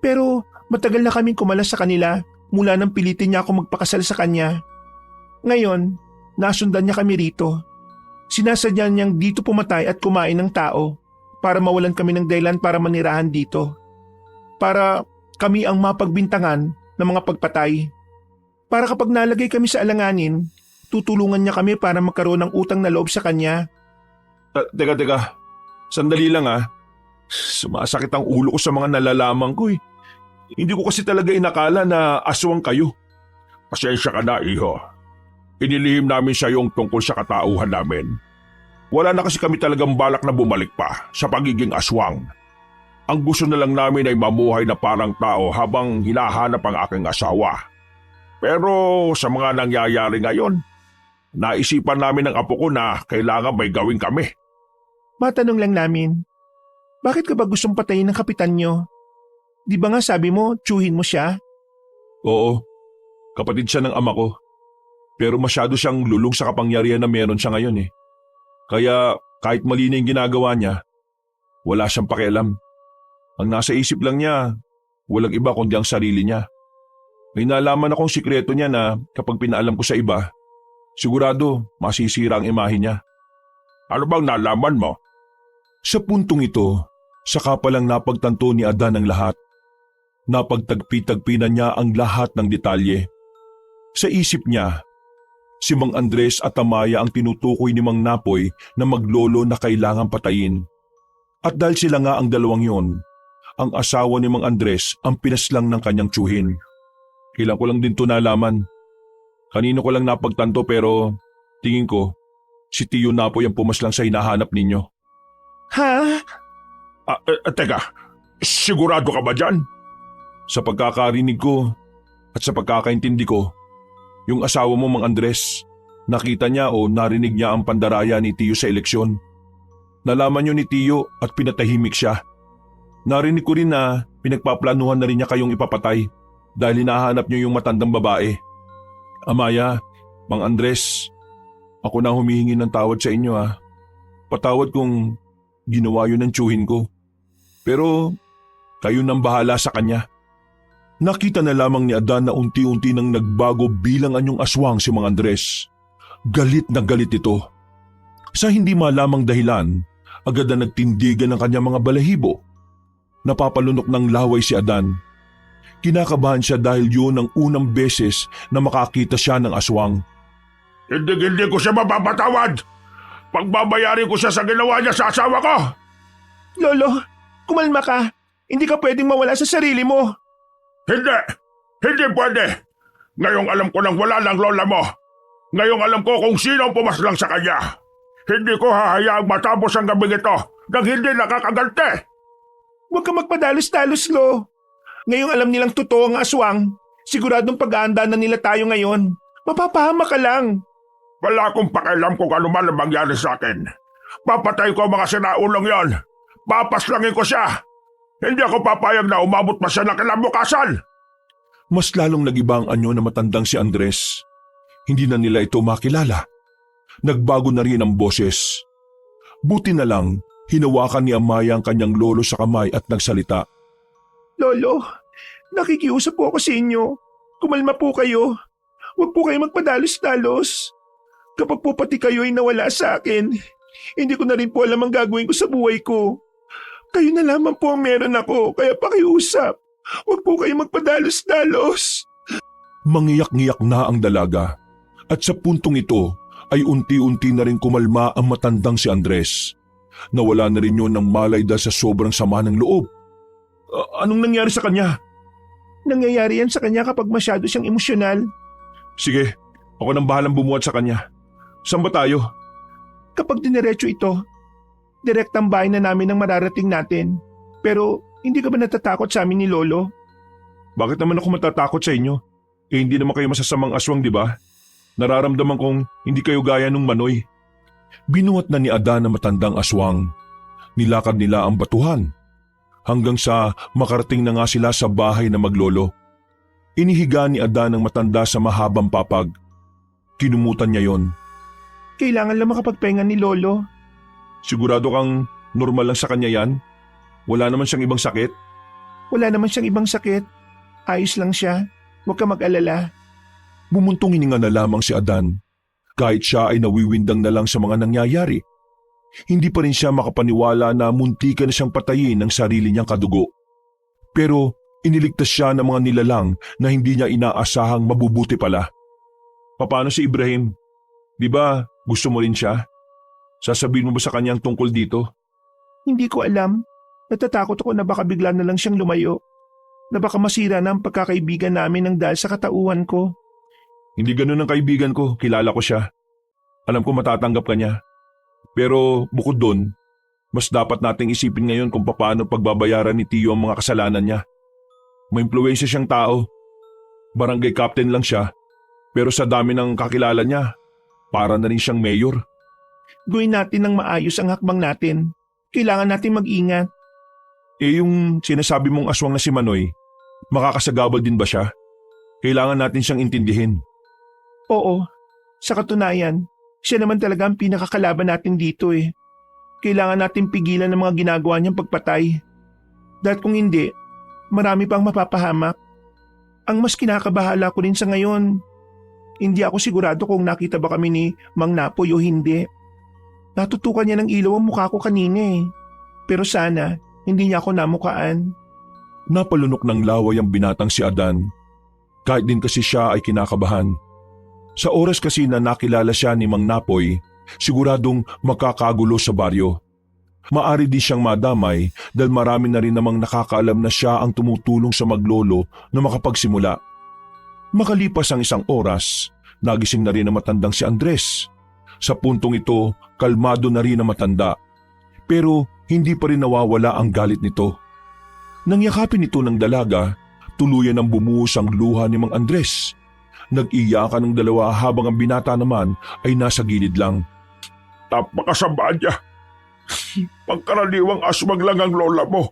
Pero matagal na kaming kumalas sa kanila mula nang pilitin niya ako magpakasal sa kanya. Ngayon, nasundan niya kami rito. Sinasadya niyang dito pumatay at kumain ng tao para mawalan kami ng dahilan para manirahan dito. Para kami ang mapagbintangan ng mga pagpatay. Para kapag nalagay kami sa alanganin, tutulungan niya kami para magkaroon ng utang na loob sa kanya. Teka. Sandali lang ah. Sumasakit ang ulo ko sa mga nalalaman ko eh. Hindi ko kasi talaga inakala na aswang kayo. Pasensya ka na, iho. Inilihim namin sa iyong tungkol sa katauhan namin. Wala na kasi kami talagang balak na bumalik pa sa pagiging aswang. Ang gusto na lang namin ay mamuhay na parang tao habang hinahanap ang aking asawa. Pero sa mga nangyayari ngayon, naisipan namin ng apo ko na kailangan may gawin kami. Matanong lang namin, bakit ka ba gustong patayin ng kapitan nyo? Di ba nga sabi mo, tiyuhin mo siya? Oo, kapatid siya ng ama ko. Pero masyado siyang lulong sa kapangyarihan na meron siya ngayon eh. Kaya kahit mali na yung ginagawa niya, Wala siyang pakialam. Ang nasa isip lang niya, walang iba kundi ang sarili niya. May nalaman akong sikreto niya na kapag pinaalam ko sa iba, sigurado masisira ang imahe niya. Ano bang nalaman mo? Sa puntong ito, saka palang napagtanto ni Adan ang lahat. Napagtagpi-tagpi na niya ang lahat ng detalye. Sa isip niya, si Mang Andres at Amaya ang tinutukoy ni Mang Napoy na maglolo na kailangang patayin. At dahil sila nga ang dalawang yon, ang asawa ni Mang Andres ang pinaslang ng kanyang tiyuhin. Kailan ko lang din ito nalaman. Kanino ko lang napagtanto pero tingin ko, si Tiyo Napoy ang pumaslang sa hinahanap ninyo. Ha? Teka, sigurado ka ba dyan? Sa pagkakarinig ko at sa pagkakaintindi ko, yung asawa mo Mang Andres, nakita niya o narinig niya ang pandaraya ni Tiyo sa eleksyon. Nalaman niyo ni Tiyo at pinatahimik siya. Narinig ko rin na pinagpaplanuhan na rin niya kayong ipapatay dahil hinahanap niyo yung matandang babae. Amaya, Mang Andres, ako na humihingi ng tawad sa inyo ha. Patawad kung ginawa yun ng tiyuhin ko. Pero kayo nang bahala sa kanya. Nakita na lamang ni Adan na unti-unti nang nagbago bilang anyong aswang si Mang Andres. Galit na galit ito. Sa hindi malamang dahilan, agad na nagtindigan ng kanyang mga balahibo. Napapalunok ng laway si Adan. Kinakabahan siya dahil yun ang unang beses na makakita siya ng aswang. Hindi ko siya mapapatawad. Pagbabayarin ko siya sa ginawa niya sa asawa ko. Lolo, kumalma ka. Hindi ka pwedeng mawala sa sarili mo. Hindi pwede. Ngayong alam ko nang wala ng lola mo. Ngayong alam ko kung sino ang pumaslang sa kanya. Hindi ko hahayaang matapos ang gabing ito nang hindi nakakaganti. Huwag ka magpadalos-dalos, Lo. Ngayong alam nilang totoo ang aswang, siguradong pag-aanda na nila tayo ngayon. Mapapahama ka lang. Wala akong pakialam kung ano man ang mangyari sa akin. Papatay ko ang mga sinaulong yon. Papaslangin ko siya. Hindi ako papayag na umabot pa siya ng kinabukasan. Mas lalong nag-iba ang anyo na matandang si Andres. Hindi na nila ito makilala. Nagbago na rin ang boses. Buti na lang, hinawakan ni Amaya ang kanyang lolo sa kamay at nagsalita. Lolo, nakikiusap po ako sa inyo. Kumalma po kayo. Huwag po kayo magpadalos-dalos. Kapag po pati kayo ay nawala sa akin, hindi ko na rin po alam ang gagawin ko sa buhay ko. Kayo na lamang po ang meron ako, kaya pakiusap. Huwag po kayo magpadalos-dalos. Mangiyak-ngiyak na ang dalaga. At sa puntong ito ay unti-unti na rin kumalma ang matandang si Andres. Nawala na rin yun ng malay dahil sa sobrang sama ng loob. Anong nangyari sa kanya? Nangyayari yan sa kanya kapag masyado siyang emosyonal. Sige, ako nang bahalang bumuhat sa kanya. Saan ba tayo? Kapag diniretso ito, direktang bahay na namin ang mararating natin. Pero hindi ka ba natatakot sa amin ni Lolo? Bakit naman ako matatakot sa inyo? Hindi naman kayo masasamang aswang, di ba? Nararamdaman kong hindi kayo gaya nung Manoy. Binuhat na ni Adan na matandang aswang. Nilakad nila ang batuhan. Hanggang sa makarating na nga sila sa bahay na maglolo. Inihiga ni Adan ang matanda sa mahabang papag. Kinumutan niya yon. Kailangan lang makapagpahinga ni Lolo. Sigurado kang normal lang sa kanya yan? Wala naman siyang ibang sakit? Wala naman siyang ibang sakit. Ayos lang siya. Huwag ka mag-alala. Bumuntong hininga na lamang si Adan. Kahit siya ay nawiwindang na lang sa mga nangyayari. Hindi pa rin siya makapaniwala na muntikan na siyang patayin ng sarili niyang kadugo. Pero iniligtas siya ng mga nilalang na hindi niya inaasahang mabubuti pala. Paano si Ibrahim? Di ba gusto mo rin siya? Sasabihin mo ba sa kanyang tungkol dito? Hindi ko alam. Natatakot ako na baka bigla na lang siyang lumayo. Na baka masira na ang pagkakaibigan namin ng dahil sa katauhan ko. Hindi ganun ang kaibigan ko, kilala ko siya. Alam ko matatanggap ka niya. Pero bukod doon, mas dapat nating isipin ngayon kung paano pagbabayaran ni Tiyo ang mga kasalanan niya. May impluwensya siyang tao. Barangay captain lang siya, pero sa dami ng kakilala niya, para na rin siyang mayor. Gawin natin ng maayos ang hakbang natin. Kailangan natin mag-ingat. Yung sinasabi mong aswang na si Manoy, makakasagabal din ba siya? Kailangan natin siyang intindihin. Oo, sa katunayan, siya naman talaga ang pinakakalaban natin dito eh. kailangan natin pigilan ng mga ginagawa niyang pagpatay. Dahil kung hindi, marami pang mapapahamak. Ang mas kinakabahala ko rin sa ngayon, hindi ako sigurado kung nakita ba kami ni Mang Napoy o hindi. Natutukan niya ng ilaw ang mukha ko kanina eh. Pero sana, hindi niya ako namukaan. Napalunok ng laway ang binatang si Adan. Kahit din kasi siya ay kinakabahan. Sa oras kasi na nakilala siya ni Mang Napoy, siguradong makakagulo sa baryo. Maari di siyang madamay dahil marami na rin namang nakakaalam na siya ang tumutulong sa maglolo na makapagsimula. Makalipas ang isang oras, nagising na rin ang matandang si Andres. Sa puntong ito, kalmado na rin ang matanda. Pero hindi pa rin nawawala ang galit nito. Nang yakapin ito ng dalaga, tuluyan ang bumuhos ang luha ni Mang Andres. Nag-iyakan ng dalawa habang ang binata naman ay nasa gilid lang. Napakasama niya. Pangkaraniwang aswang lang ang lola mo.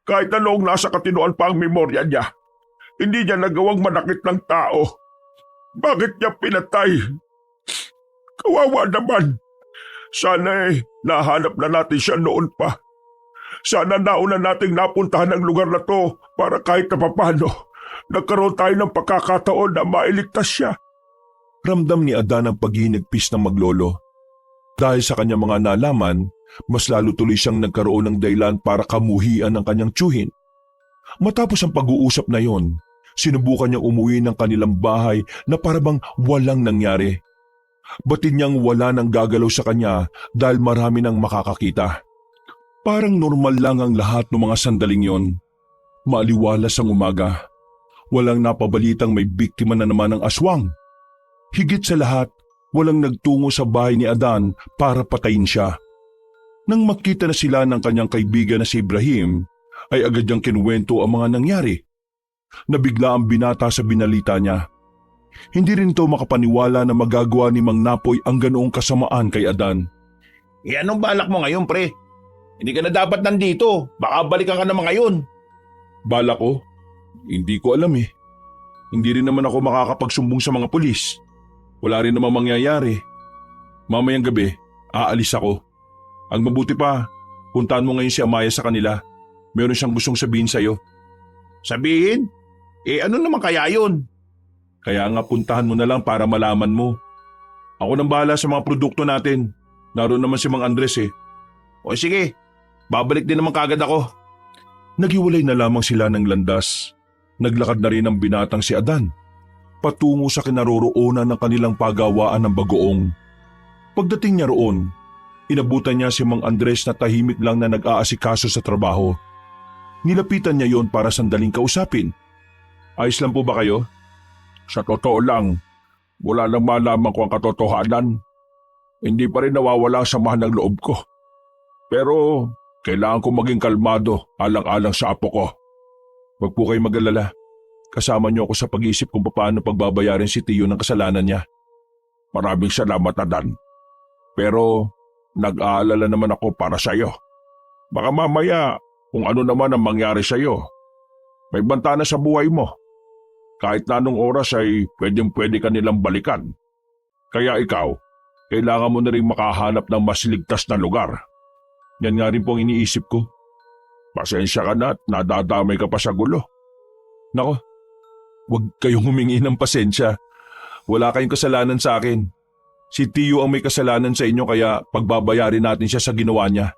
Kahit na noong nasa katinoan pa ang memorya niya, hindi niya nagawang manakit ng tao. Bakit niya pinatay? Kawawa naman. Sana nahanap na natin siya noon pa. Sana nauna nating napuntahan ang lugar na to para kahit na papano, nagkaroon tayo ng pagkakataon na mailigtas siya. Ramdam ni Adan ang paghinigpis ng maglolo. Dahil sa kanyang mga nalaman, mas lalo tuloy siyang nagkaroon ng dahilan para kamuhian ang kanyang tiyuhin. Matapos ang pag-uusap na yon, sinubukan niyang umuwi ng kanilang bahay na parabang walang nangyari. Batid niyang wala nang gagalaw sa kanya dahil marami nang makakakita. Parang normal lang ang lahat ng mga sandaling yon. Maaliwalas ang umaga. Walang napabalitang may biktima na naman ng aswang. Higit sa lahat, walang nagtungo sa bahay ni Adan para patayin siya. Nang makita na sila ng kanyang kaibigan na si Ibrahim, ay agad niyang kinuwento ang mga nangyari. Nabigla ang binata sa binalita niya. Hindi rin ito makapaniwala na magagawa ni Mang Napoy ang ganoong kasamaan kay Adan. Anong balak mo ngayon, pre? Hindi ka na dapat nandito. Baka balikan ka naman ngayon. Balak ko? Hindi ko alam eh. Hindi rin naman ako makakapagsumbong sa mga pulis. Wala rin naman mangyayari. Mamayang gabi, aalis ako. Ang mabuti pa, puntahan mo ngayon si Amaya sa kanila. Meron siyang gustong sabihin sa'yo. Sabihin? Ano naman kaya yun? Kaya nga puntahan mo na lang para malaman mo. Ako nang bahala sa mga produkto natin. Naroon naman si Mang Andres eh. O sige, babalik din naman kagad ako. Naghiwalay na lamang sila ng landas. Naglakad na rin ang binatang si Adan, patungo sa kinaroroonan ng kanilang pagawaan ng bagoong. Pagdating niya roon, inabutan niya si Mang Andres na tahimik lang na nag-aasikaso sa trabaho. Nilapitan niya yon para sandaling kausapin. Ayos lang po ba kayo? Sa totoo lang, wala nang malaman ko ang katotohanan. Hindi pa rin nawawala ang samahan ng loob ko. Pero kailangan ko maging kalmado alang-alang sa apo ko. Huwag po kayo mag-alala. Kasama niyo ako sa pag-iisip kung paano pagbabayarin si Tiyo ng kasalanan niya. Maraming salamat, Adan. Pero nag-aalala naman ako para sa iyo. Baka mamaya kung ano naman ang mangyari sa iyo, may banta na sa buhay mo. Kahit na anong oras ay pwede ka nilang balikan. Kaya ikaw, kailangan mo na rin makahanap ng mas ligtas na lugar. Yan nga rin po ang iniisip ko. Pasensya ka na at nadadamay ka pa sa gulo. Nako, huwag kayong humingi ng pasensya. Wala kayong kasalanan sa akin. Si Tiyo ang may kasalanan sa inyo kaya pagbabayarin natin siya sa ginawa niya.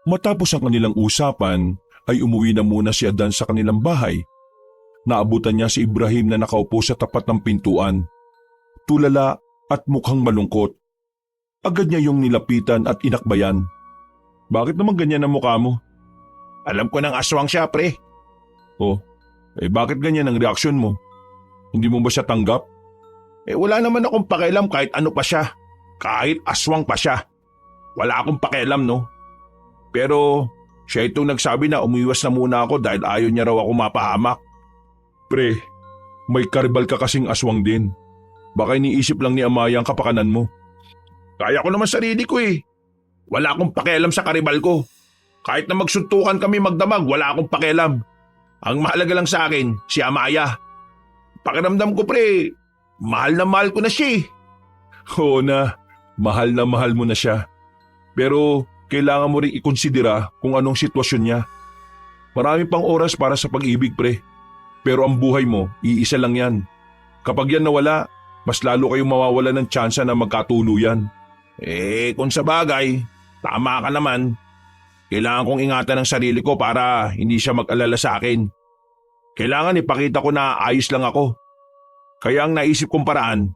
Matapos ang kanilang usapan, ay umuwi na muna si Adan sa kanilang bahay. Naabutan niya si Ibrahim na nakaupo sa tapat ng pintuan. Tulala at mukhang malungkot. Agad niya yung nilapitan at inakbayan. Bakit naman ganyan ang mukha mo? Alam ko nang aswang siya, pre. Oh, bakit ganyan ang reaksyon mo? Hindi mo ba siya tanggap? Wala naman akong pakialam kahit ano pa siya. Kahit aswang pa siya. Wala akong pakialam, no? Pero siya itong nagsabi na umiwas na muna ako dahil ayaw niya raw ako mapahamak. Pre, may karibal ka kasing aswang din. Baka iniisip lang ni Amaya ang kapakanan mo. Kaya ko naman sarili ko eh. Wala akong pakialam sa karibal ko. Kahit na magsuntukan kami magdamag, wala akong pakialam. Ang mahalaga lang sa akin, si Amaya. Pakiramdam ko pre, mahal na mahal ko na siya eh. Oo na mahal mo na siya. Pero kailangan mo rin ikonsidera kung anong sitwasyon niya. Marami pang oras para sa pag-ibig, pre. Pero ang buhay mo, iisa lang yan. Kapag yan nawala, mas lalo kayong mawawala ng tsansa na magkatuluyan. Kung sa bagay, tama ka naman. Kailangan kong ingatan ang sarili ko para hindi siya mag-alala sa akin. Kailangan ipakita ko na ayos lang ako. Kaya ang naisip kong paraan,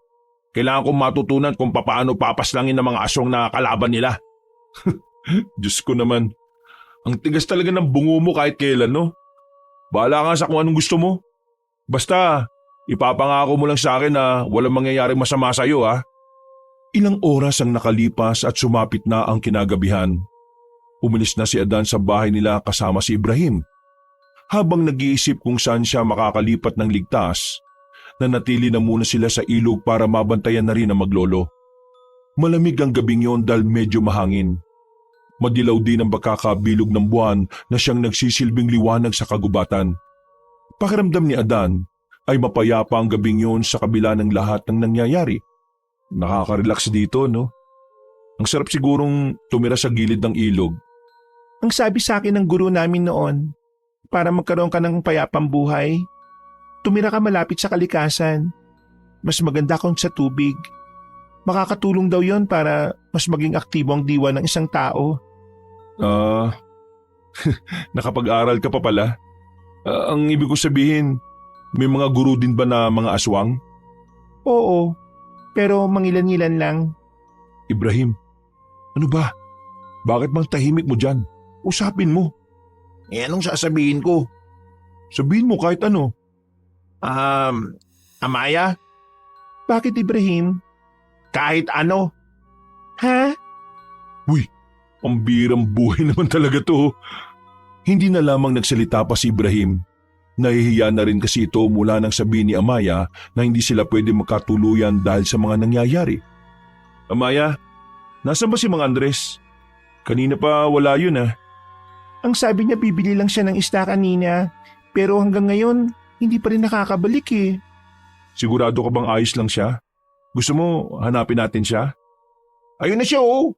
kailangan kong matutunan kung paano papaslangin ng mga aswang na kalaban nila. Diyos ko naman, ang tigas talaga ng bungo mo kahit kailan, no? Bahala ka sa kung anong gusto mo. Basta, ipapangako mo lang sa akin na walang mangyayaring masama sa iyo, ha? Ilang oras ang nakalipas at sumapit na ang kinagabihan. Umalis na si Adan sa bahay nila kasama si Ibrahim. Habang nag-iisip kung saan siya makakalipat ng ligtas, nanatili na muna sila sa ilog para mabantayan na rin ang maglolo. Malamig ang gabing yon dahil medyo mahangin. Madilaw din ang pagkakabilog ng buwan na siyang nagsisilbing liwanag sa kagubatan. Pakiramdam ni Adan ay mapayapa ang gabing yon sa kabila ng lahat ng nangyayari. Nakaka-relax dito, no? Ang sarap sigurong tumira sa gilid ng ilog. Ang sabi sa akin ng guro namin noon, para magkaroon ka ng payapang buhay, tumira ka malapit sa kalikasan. Mas maganda kung sa tubig. Makakatulong daw yon para mas maging aktibo ang diwa ng isang tao. Nakapag-aral ka pa pala? Ang ibig ko sabihin, may mga guru din ba na mga aswang? Oo, pero mangilan-ngilan lang. Ibrahim, ano ba? Bakit bang tahimik mo dyan? Usapin mo. Anong sasabihin ko? Sabihin mo kahit ano. Amaya, Bakit, Ibrahim? kahit ano. Ha? Ang birang buhay naman talaga to. Hindi na lamang nagsalita pa si Ibrahim. Nahihiya na rin kasi ito mula nang sabihin ni Amaya na hindi sila pwede magkatuluyan dahil sa mga nangyayari. Amaya, nasaan ba si Mang Andres? Kanina pa wala yun ah. Ang sabi niya bibili lang siya ng isda kanina, pero hanggang ngayon hindi pa rin nakakabalik eh. Sigurado ka bang ayos lang siya? Gusto mo hanapin natin siya? Ayun na siya oh.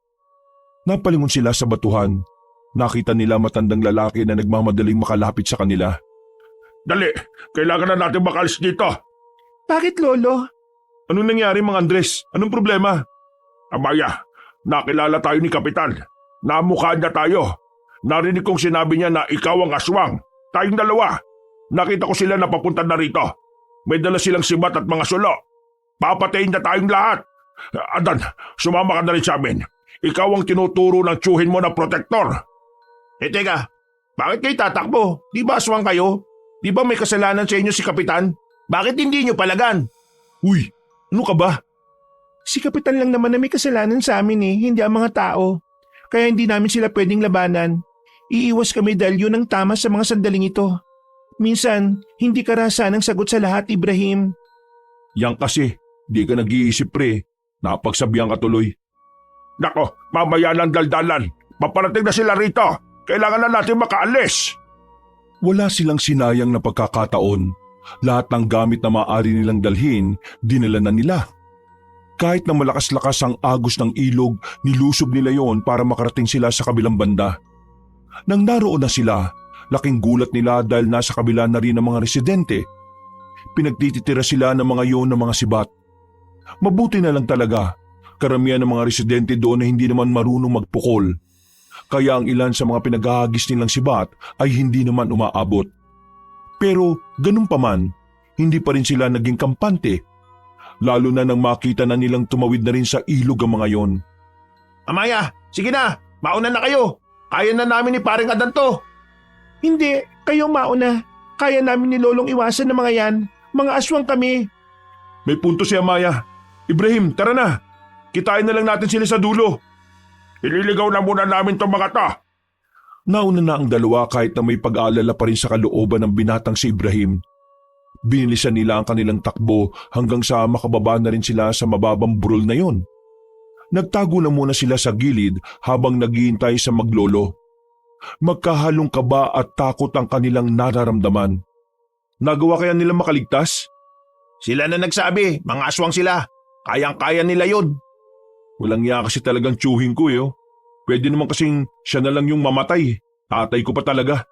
Napalingon sila sa batuhan. Nakita nila matandang lalaki na nagmamadaling makalapit sa kanila. Dali, kailangan na natin makalis dito. Bakit, Lolo? Anong nangyari, Mang Andres? Anong problema? Amaya, nakilala tayo ni Kapitan. Namukha niya tayo. Narinig kong sinabi niya na ikaw ang aswang. Tayong dalawa. Nakita ko sila na papunta na rito. May dala silang sibat at mga sulo. Papatayin na tayong lahat. Adan, sumama ka na rin sa amin. Ikaw ang tinuturo ng tsuhin mo na protektor. Teka, bakit kayo tatakbo? Di ba aswang kayo? Di ba may kasalanan sa inyo si Kapitan? Bakit hindi nyo palagan? Uy, ano ka ba? Si Kapitan lang naman na may kasalanan sa amin eh, hindi ang mga tao. Kaya hindi namin sila pwedeng labanan. Iiwas kami dahil yun ang tama sa mga sandaling ito. Minsan, hindi karasan ang sagot sa lahat, Ibrahim. Yang kasi, di ka nag-iisip pre. Napagsabihan ka tuloy. Nako, mamaya ng daldalan. Paparating na sila rito. Kailangan na natin makaalis. Wala silang sinayang na pagkakataon. Lahat ng gamit na maaari nilang dalhin, dinala na nila. Kahit na malakas-lakas ang agos ng ilog, nilusob nila yon para makarating sila sa kabilang banda. Nang naroon na sila, laking gulat nila dahil nasa kabila na rin ang mga residente. Pinagtititira sila ng mga yon ng mga sibat. Mabuti na lang talaga, karamihan ng mga residente doon na hindi naman marunong magpukol. Kaya ang ilan sa mga pinaghahagis nilang sibat ay hindi naman umaabot. Pero ganun pa man, hindi pa rin sila naging kampante. Lalo na nang makita na nilang tumawid na rin sa ilog ang mga yon. Amaya, sige na. Mauna na kayo. Kaya na namin ni Paring Adan to. Hindi, kayo mauna. Kaya namin ni Lolong iwasan ng mga yan. Mga aswang kami. May punto si Amaya. Ibrahim, tara na. Kitain na lang natin sila sa dulo. Ililigaw na muna namin tong mga to. Nauna na ang dalawa kahit na may pag-aalala pa rin sa kalooban ng binatang si Ibrahim. Binilisan nila ang kanilang takbo hanggang sa makababa na rin sila sa mababang burol na yon. Nagtago na muna sila sa gilid habang naghihintay sa maglolo. Magkahalong kaba at takot ang kanilang nararamdaman. Nagawa kaya nila makaligtas? Sila na nagsabi, mga aswang sila. Kayang-kaya nila yun. Walang iya kasi talagang tsuhin ko eh. Pwede naman kasing siya na lang yung mamatay. Tatay ko pa talaga.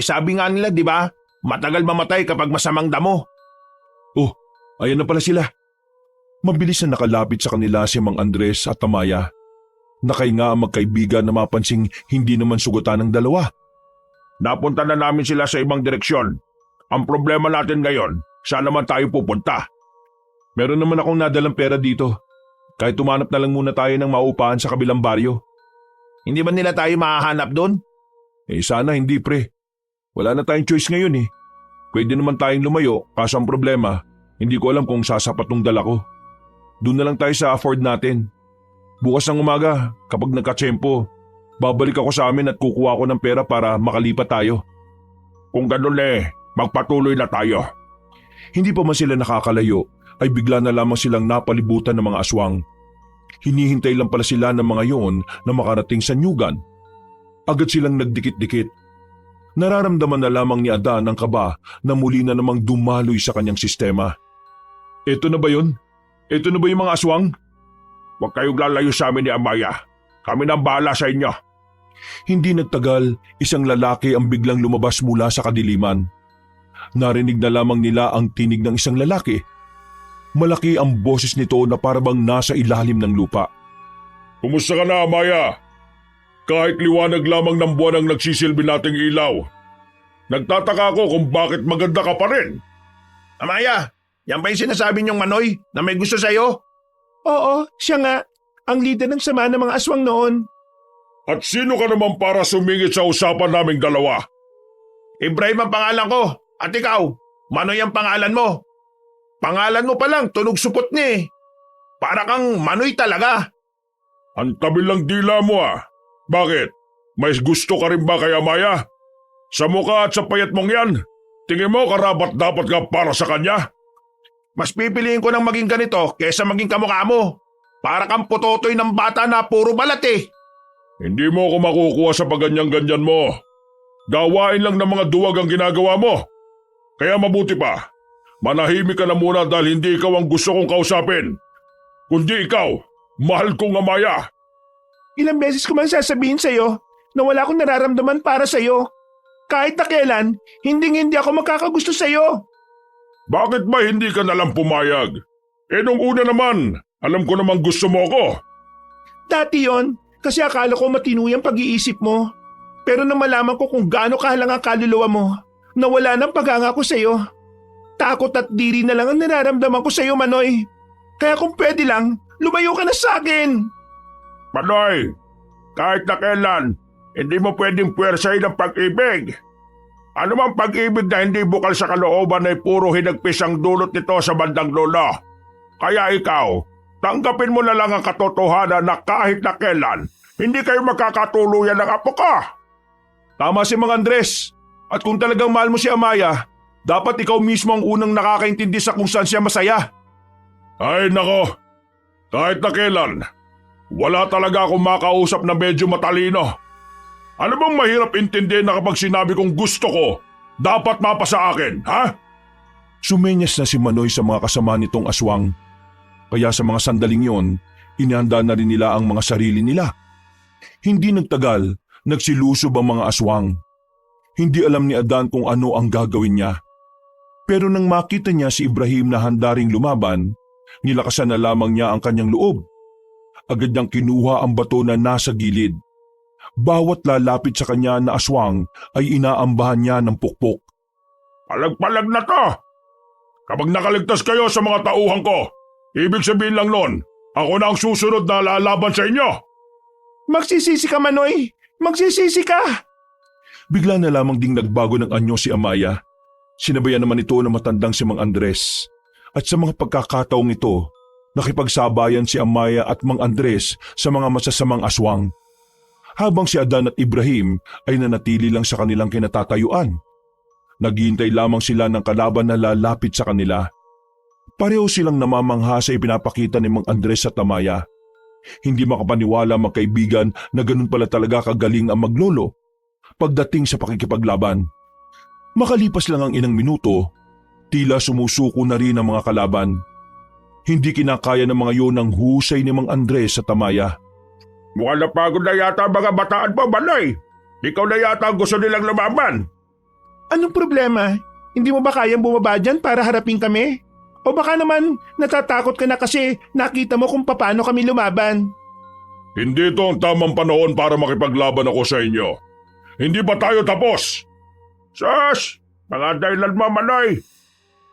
Sabi nga nila, di ba? Matagal mamatay kapag masamang damo. Oh, ayan na pala sila. Mabilis na nakalapit sa kanila si Mang Andres at Amaya. Nakahinga ang magkaibigan na mapansing hindi naman sugutan ng dalawa. Napunta na namin sila sa ibang direksyon. Ang problema natin ngayon, saan naman tayo pupunta? Meron naman akong nadalang pera dito. Kahit tumanap na lang muna tayo ng maupahan sa kabilang baryo. Hindi ba nila tayo mahahanap doon? Sana hindi pre. Wala na tayong choice ngayon eh. Pwede naman tayong lumayo, kaso ang problema, hindi ko alam kung sasapat ng dala ko. Doon na lang tayo sa afford natin. Bukas ng umaga, kapag nagkatsempo, babalik ako sa amin at kukuha ko ng pera para makalipat tayo. Kung ganun magpatuloy na tayo. Hindi pa man sila nakakalayo, ay bigla na lamang silang napalibutan ng mga aswang. Hinihintay lang pala sila ng mga yon na makarating sa nyugan. Agad silang nagdikit-dikit. Nararamdaman na lamang ni Adan ang kaba na muli na namang dumaloy sa kanyang sistema. Ito na ba yun? Ito na ba yung mga aswang? Huwag kayong lalayo sa amin ni Amaya. Kami nang bahala sa inyo. Hindi nagtagal, isang lalaki ang biglang lumabas mula sa kadiliman. Narinig na lamang nila ang tinig ng isang lalaki. Malaki ang boses nito na parabang nasa ilalim ng lupa. Kumusta ka na, Amaya? Kahit liwanag lamang ng buwan ang nagsisilbi nating ilaw. Nagtataka ako kung bakit maganda ka pa rin. Amaya, yan ba yung sinasabi niyong Manoy na may gusto sa'yo? Oo, siya nga. Ang leader ng sama ng mga aswang noon. At sino ka naman para sumingit sa usapan naming dalawa? Ibrahim ang pangalan ko. At ikaw, Manoy ang pangalan mo. Pangalan mo pa lang, tunog supot ni. Para kang Manoy talaga. Ang tabi lang dila mo Bakit? May gusto ka rin ba kay Amaya? Sa mukha at sa payat mong yan, tingin mo karapat dapat ka para sa kanya? Mas pipiliin ko ng maging ganito kaysa maging kamukha mo. Para kang putotoy ng bata na puro balat Hindi mo ako makukuha sa paganyan-ganyan mo. Gawain lang ng mga duwag ang ginagawa mo. Kaya mabuti pa, manahimik ka na muna dahil hindi ikaw ang gusto kong kausapin. Kundi ikaw, mahal kong Amaya. Ilang beses ko man sasabihin sa'yo na wala akong nararamdaman para sa'yo. Kahit na kailan, hindi ako magkakagusto sa'yo. Bakit ba hindi ka nalang pumayag? Nung una naman, alam ko namang gusto mo ako. Dati yon, kasi akala ko matinuyang pag-iisip mo. Pero nang malaman ko kung gaano kahalang ang kaluluwa mo, nawala ng paganga ko sa'yo. Takot at diri na lang ang nararamdaman ko sa'yo, Manoy. Kaya kung pwede lang, lumayo ka na sa akin. Manoy, kahit na kailan, hindi mo pwedeng puwersahin ang pag-ibig. Ano mang pag-ibig na hindi bukal sa kalooban ay puro hinagpis ang dulot nito sa bandang lolo. Kaya ikaw, tanggapin mo na lang ang katotohanan na kahit na kailan, hindi kayo magkakatuluyan ng apo ka. Tama si Mang Andres. At kung talagang mahal mo si Amaya, dapat ikaw mismo ang unang nakakaintindi sa kung saan siya masaya. Ay nako, kahit na kailan, wala talaga akong makausap na medyo matalino. Ano bang mahirap intindihin na kapag sinabi kong gusto ko, dapat mapasa akin, ha? Sumenyas na si Manoy sa mga kasama nitong aswang. Kaya sa mga sandaling yon, inihanda na rin nila ang mga sarili nila. Hindi nagtagal, nagsilusob ang mga aswang. Hindi alam ni Adan kung ano ang gagawin niya. Pero nang makita niya si Ibrahim na handa ring lumaban, nilakasan na lamang niya ang kanyang loob. Agad niyang kinuha ang bato na nasa gilid. Bawat lalapit sa kanya na aswang ay inaambahan niya ng pukpok. Palag-palag na to! Kapag nakaligtas kayo sa mga tauhan ko, ibig sabihin lang nun, ako na ang susunod na lalaban sa inyo! Magsisisi ka, Manoy! Magsisisi ka! Bigla na lamang ding nagbago ng anyo si Amaya. Sinabayan naman ito ng matandang si Mang Andres. At sa mga pagkakataong ito, nakipagsabayan si Amaya at Mang Andres sa mga masasamang aswang. Habang si Adan at Ibrahim ay nanatili lang sa kanilang kinatatayuan. Naghihintay lamang sila ng kalaban na lalapit sa kanila. Pareho silang namamangha sa ipinapakita ni Mang Andres at Amaya. Hindi makapaniwala magkaibigan na ganun pala talaga kagaling ang maglolo pagdating sa pakikipaglaban. Makalipas lang ang ilang minuto, tila sumusuko na rin ang mga kalaban. Hindi kinakaya ng mga yon ang husay ni Mang Andres at Amaya. Mukhang napagod na yata ang mga bataan mo, Manoy. Ikaw na yata ang gusto nilang lumaban. Anong problema? Hindi mo ba kayang bumaba dyan para harapin kami? O baka naman natatakot ka na kasi nakita mo kung paano kami lumaban? Hindi ito ang tamang panahon para makipaglaban ako sa inyo. Hindi ba tayo tapos? Sus! Mga dahilan mo, Manoy.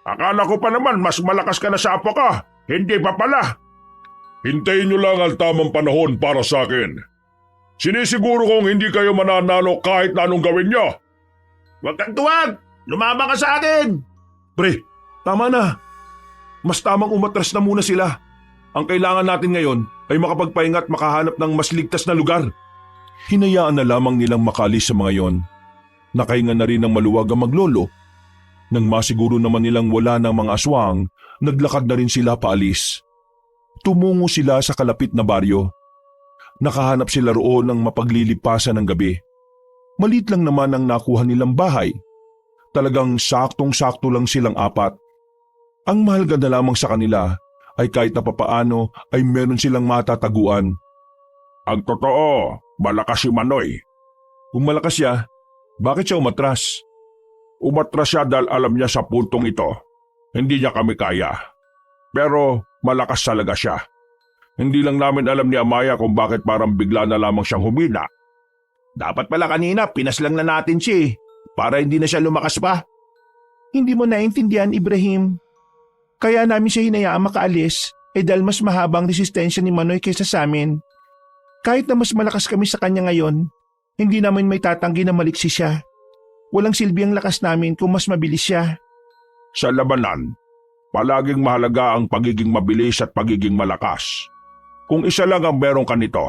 Akala ko pa naman mas malakas ka na sa apo ka. Hindi pa pala. Hintayin nyo lang ang tamang panahon para sa akin. Sinisiguro kong hindi kayo mananalo kahit na anong gawin nyo. Huwag kang tuwag! Lumaba ka sa akin! Pre, tama na. Mas tamang umatras na muna sila. Ang kailangan natin ngayon ay makapagpahinga at makahanap ng mas ligtas na lugar. Hinayaan na lamang nilang makalis sa mga yon. Nakahinga na rin ng maluwag ang maglolo. Nang masiguro naman nilang wala ng mga aswang, naglakad na rin sila paalis. Tumungo sila sa kalapit na baryo. Nakahanap sila roon ng mapaglilipasan ng gabi. Malit lang naman ang nakuha nilang bahay. Talagang saktong-sakto lang silang apat. Ang mahalaga na lamang sa kanila ay kahit na papaano ay meron silang matataguan. Ang totoo, malakas si Manoy. Kung malakas siya, bakit siya umatras? Umatras siya dahil alam niya sa puntong ito. Hindi niya kami kaya. Pero malakas talaga siya. Hindi lang namin alam ni Amaya kung bakit parang bigla na lamang siyang humina. Dapat pala kanina pinaslang na natin siya para hindi na siya lumakas pa. Hindi mo naintindihan, Ibrahim. Kaya namin siya hinayaan makaalis dahil mas mahabang resistensya ni Manoy kaysa sa amin. Kahit na mas malakas kami sa kanya ngayon, hindi namin may tatanggi na maliksi siya. Walang silbi ang lakas namin kung mas mabilis siya. Sa labanan, palaging mahalaga ang pagiging mabilis at pagiging malakas. Kung isa lang ang meron ka nito,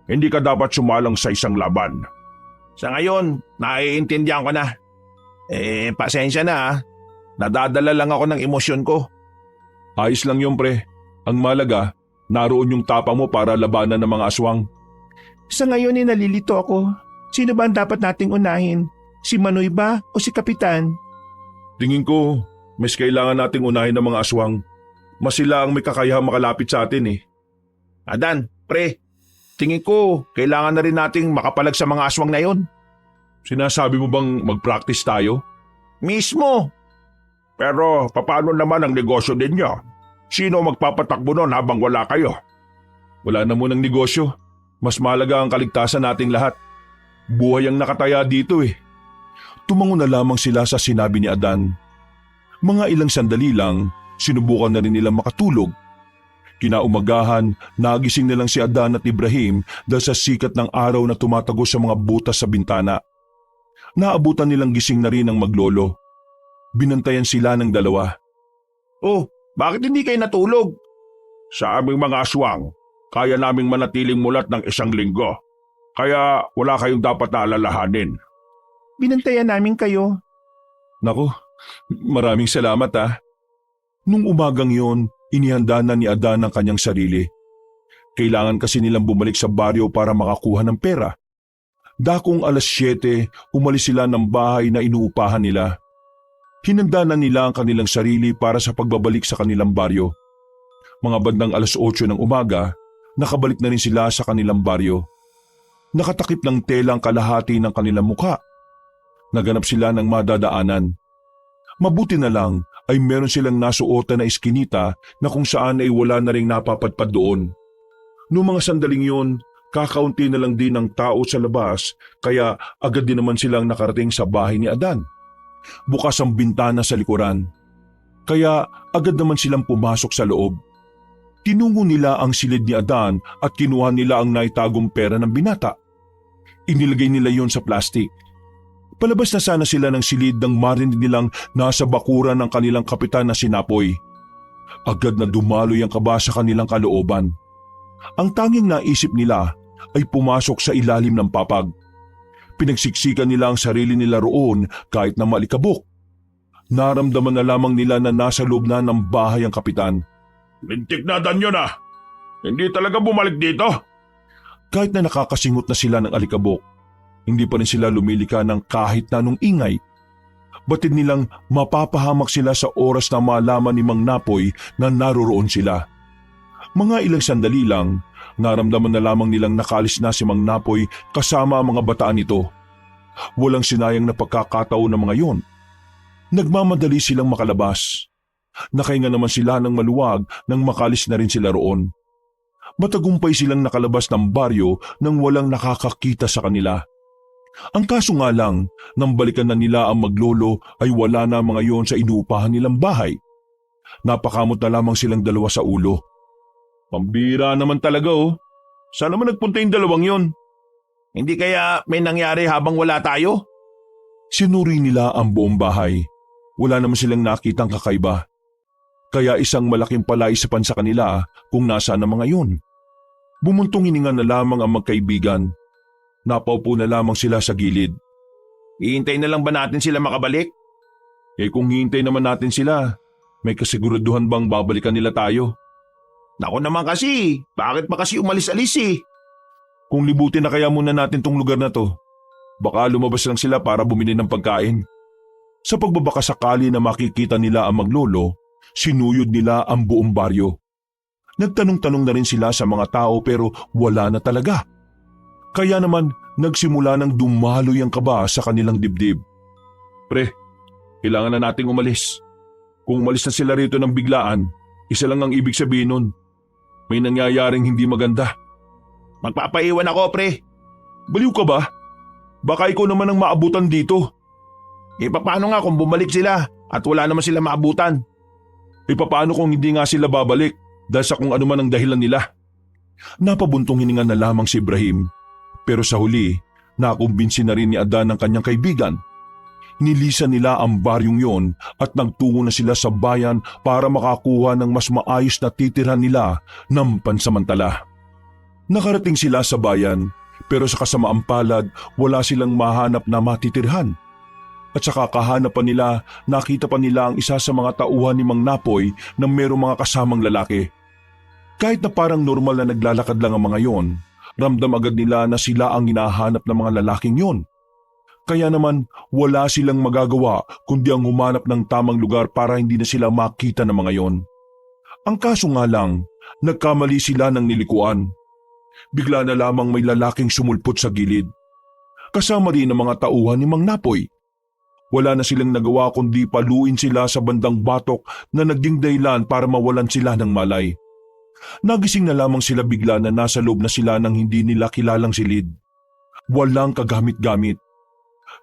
hindi ka dapat sumalang sa isang laban. Sa ngayon, naiintindihan ko na. Pasensya na ha. Nadadala lang ako ng emosyon ko. Ayos lang yun, pre. Ang malaga, naroon yung tapang mo para labanan ng mga aswang. Sa ngayon nalilito ako. Sino ba ang dapat nating unahin? Si Manoy ba o si Kapitan? Tingin ko, mas kailangan nating unahin ng mga aswang. Mas sila ang may kakayahang makalapit sa atin eh. Adan, pre, tingin ko kailangan na rin nating makapalag sa mga aswang na yon. Sinasabi mo bang mag-practice tayo? Mismo! Pero paano naman ang negosyo ninyo? Sino magpapatakbo nun habang wala kayo? Wala na munang negosyo. Mas mahalaga ang kaligtasan nating lahat. Buhay ang nakataya dito eh. Tumango na lamang sila sa sinabi ni Adan. Mga ilang sandali lang, sinubukan na rin nilang makatulog. Kinaumagahan, nagising na lang si Adan at Ibrahim dahil sa sikat ng araw na tumatagos sa mga butas sa bintana. Naabutan nilang gising na rin ang maglolo. Binantayan sila ng dalawa. Oh, bakit hindi kayo natulog? Sa aming mga aswang, kaya naming manatiling mulat ng 1 linggo. Kaya wala kayong dapat na alalahanin. Binantayan namin kayo. Naku, maraming salamat ah. Nung umagang yon, inihanda na ni Adan ang kanyang sarili. Kailangan kasi nilang bumalik sa baryo para makakuha ng pera. Dakong 7:00, umalis sila ng bahay na inuupahan nila. Hinanda na nila ang kanilang sarili para sa pagbabalik sa kanilang baryo. Mga bandang 8:00 ng umaga, nakabalik na rin sila sa kanilang baryo. Nakatakip ng tela ang kalahati ng kanilang mukha. Naganap sila ng madadaanan. Mabuti na lang ay meron silang nasuotan na iskinita na kung saan ay wala na ring napapadpad doon. Noong mga sandaling yun, kakaunti na lang din ang tao sa labas kaya agad din naman silang nakarating sa bahay ni Adan. Bukas ang bintana sa likuran. Kaya agad naman silang pumasok sa loob. Tinungo nila ang silid ni Adan at kinuha nila ang naitagong pera ng binata. Inilagay nila yon sa plastik. Palabas na sana sila ng silid nang marinig nilang nasa bakuran ng kanilang kapitan na si Napoy. Agad na dumaloy ang kaba sa kanilang kalooban. Ang tanging naisip nila ay pumasok sa ilalim ng papag. Pinagsiksikan nila ang sarili nila roon kahit na malikabok. Naramdaman na lamang nila na nasa loob na ng bahay ang kapitan. Lintik na danyo na! Hindi talaga bumalik dito? Kahit na nakakasingot na sila ng alikabok, hindi pa rin sila lumilika ng kahit na anong ingay. Batid nilang mapapahamak sila sa oras na malaman ni Mang Napoy na naroroon sila. Mga ilang sandali lang, naramdaman na lamang nilang nakalis na si Mang Napoy kasama ang mga bataan nito. Walang sinayang na pagkakataon ng mga yon. Nagmamadali silang makalabas. Nakahinga naman sila ng maluwag nang makalis na rin sila roon. Matagumpay silang nakalabas ng baryo nang walang nakakakita sa kanila. Ang kaso nga lang, nang balikan na nila ang maglolo ay wala na mga yon sa inuupahan nilang bahay. Napakamot na lamang silang dalawa sa ulo. Pambira naman talaga oh. Saan naman nagpunta yung dalawang yon? Hindi kaya may nangyari habang wala tayo? Sinuri nila ang buong bahay. Wala naman silang nakitang kakaiba. Kaya isang malaking palaisipan sa kanila kung nasaan ang mga yon. Bumuntong hininga na lamang ang magkaibigan. Napaupo na lamang sila sa gilid. Hihintay na lang ba natin sila makabalik? Kung hihintay naman natin sila, may kasiguraduhan bang babalikan nila tayo? Naku naman kasi, bakit pa kasi umalis-alis eh? Kung libutin na kaya muna natin tong lugar na to, baka lumabas lang sila para bumili ng pagkain. Sa pagbabaka sakali na makikita nila ang maglolo, sinuyod nila ang buong baryo. Nagtanong-tanong na rin sila sa mga tao pero wala na talaga. Kaya naman nagsimula ng dumaloy ang kaba sa kanilang dibdib. Pre, kailangan na nating umalis. Kung umalis na sila rito ng biglaan, isa lang ang ibig sabihin nun. May nangyayaring hindi maganda. Magpapaiwan ako, pre. Baliw ka ba? Baka ikaw naman ang maabutan dito. Paano nga kung bumalik sila at wala naman sila maabutan? Paano kung hindi nga sila babalik dahil sa kung ano man ang dahilan nila? Napabuntong hininga na lamang si Ibrahim. Pero sa huli, nakumbinsi na rin ni Adan ang kanyang kaibigan. Nilisan nila ang baryong yon at nagtungo na sila sa bayan para makakuha ng mas maayos na titirhan nila ng pansamantala. Nakarating sila sa bayan pero sa kasamaang palad wala silang mahanap na matitirhan. At sa kakahanapan nila, nakita pa nila ang isa sa mga tauhan ni Mang Napoy na mayroong mga kasamang lalaki. Kahit na parang normal na naglalakad lang ang mga yon, ramdam agad nila na sila ang hinahanap ng mga lalaking yon. Kaya naman wala silang magagawa kundi ang humanap ng tamang lugar para hindi na sila makita ng mga yon. Ang kaso nga lang, nagkamali sila ng nilikuan. Bigla na lamang may lalaking sumulpot sa gilid. Kasama rin ang mga tauhan ni Mang Napoy. Wala na silang nagawa kundi paluin sila sa bandang batok na naging dahilan para mawalan sila ng malay. Nagising na lamang sila bigla na nasa loob na sila ng hindi nila kilalang silid. Walang kagamit-gamit.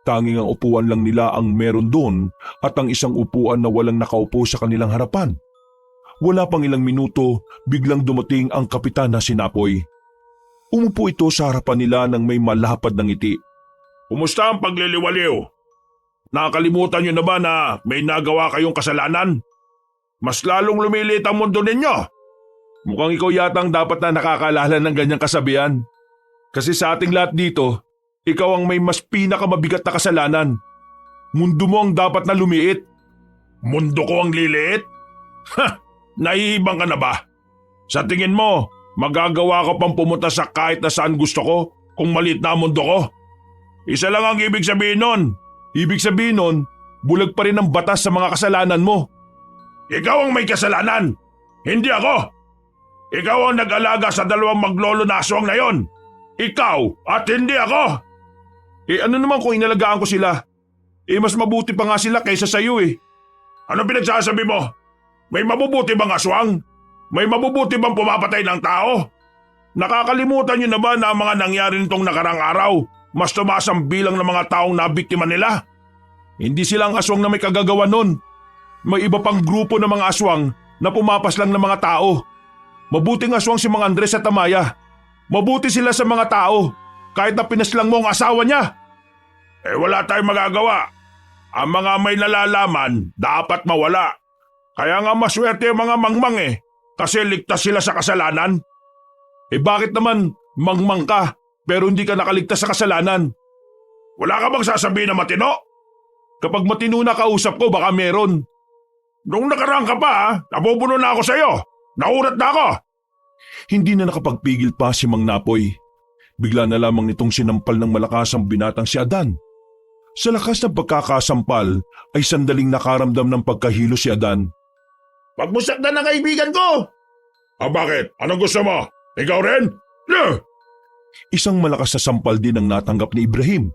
Tanging ang upuan lang nila ang meron doon at ang isang upuan na walang nakaupo sa kanilang harapan. Wala pang ilang minuto, biglang dumating ang kapitan na si Napoy. Umupo ito sa harapan nila ng may malapad na ngiti. Kumusta ang pagliliwaliw? Nakakalimutan niyo na ba na may nagawa kayong kasalanan? Mas lalong lumilit ang mundo ninyo. Mukhang ikaw yata ang dapat na nakakaalala ng ganyang kasabihan. Kasi sa ating lahat dito, ikaw ang may mas pinakamabigat na kasalanan. Mundo mo ang dapat na lumiit. Mundo ko ang liliit? Ha! Naiibang ka na ba? Sa tingin mo, magagawa ko pang pumunta sa kahit na saan gusto ko kung maliit na ang mundo ko? Isa lang ang ibig sabihin nun. Ibig sabihin nun, bulag pa rin ang batas sa mga kasalanan mo. Ikaw ang may kasalanan, hindi ako. Ikaw ang nag-alaga sa dalawang maglolo na aswang na yon. Ikaw at hindi ako. Ano naman kung inalagaan ko sila? Mas mabuti pa nga sila kaysa sa iyo eh. Ano pinagsasabi mo? May mabubuti bang aswang? May mabubuti bang pumapatay ng tao? Nakakalimutan niyo na ba na ang mga nangyari nitong nakarang araw, mas tumaas ang bilang ng mga taong nabiktima nila? Hindi sila ang aswang na may kagagawa nun. May iba pang grupo ng mga aswang na pumapas lang ng mga tao. Mabuting aswang si Mang Andres at Amaya. Mabuti sila sa mga tao kahit na pinaslang mo ang asawa niya. Wala tayong magagawa. Ang mga may nalalaman dapat mawala. Kaya nga maswerte yung mga mangmang kasi ligtas sila sa kasalanan. Bakit naman mangmang ka pero hindi ka nakaligtas sa kasalanan? Wala ka bang sasabihin na matino? Kapag matino na kausap ko baka meron. Nung nakaraan ka pa, nabubuno na ako sa'yo. Naurat na ako. Hindi na nakapagpigil pa si Mang Napoy. Bigla na lamang nitong sinampal ng malakas ang binatang si Adan. Sa lakas ng pagkakasampal ay sandaling nakaramdam ng pagkahilo si Adan. Pagmusakdan ng kaibigan ko! Bakit? Anong gusto mo? Ikaw rin? Isang malakas na sampal din ang natanggap ni Ibrahim.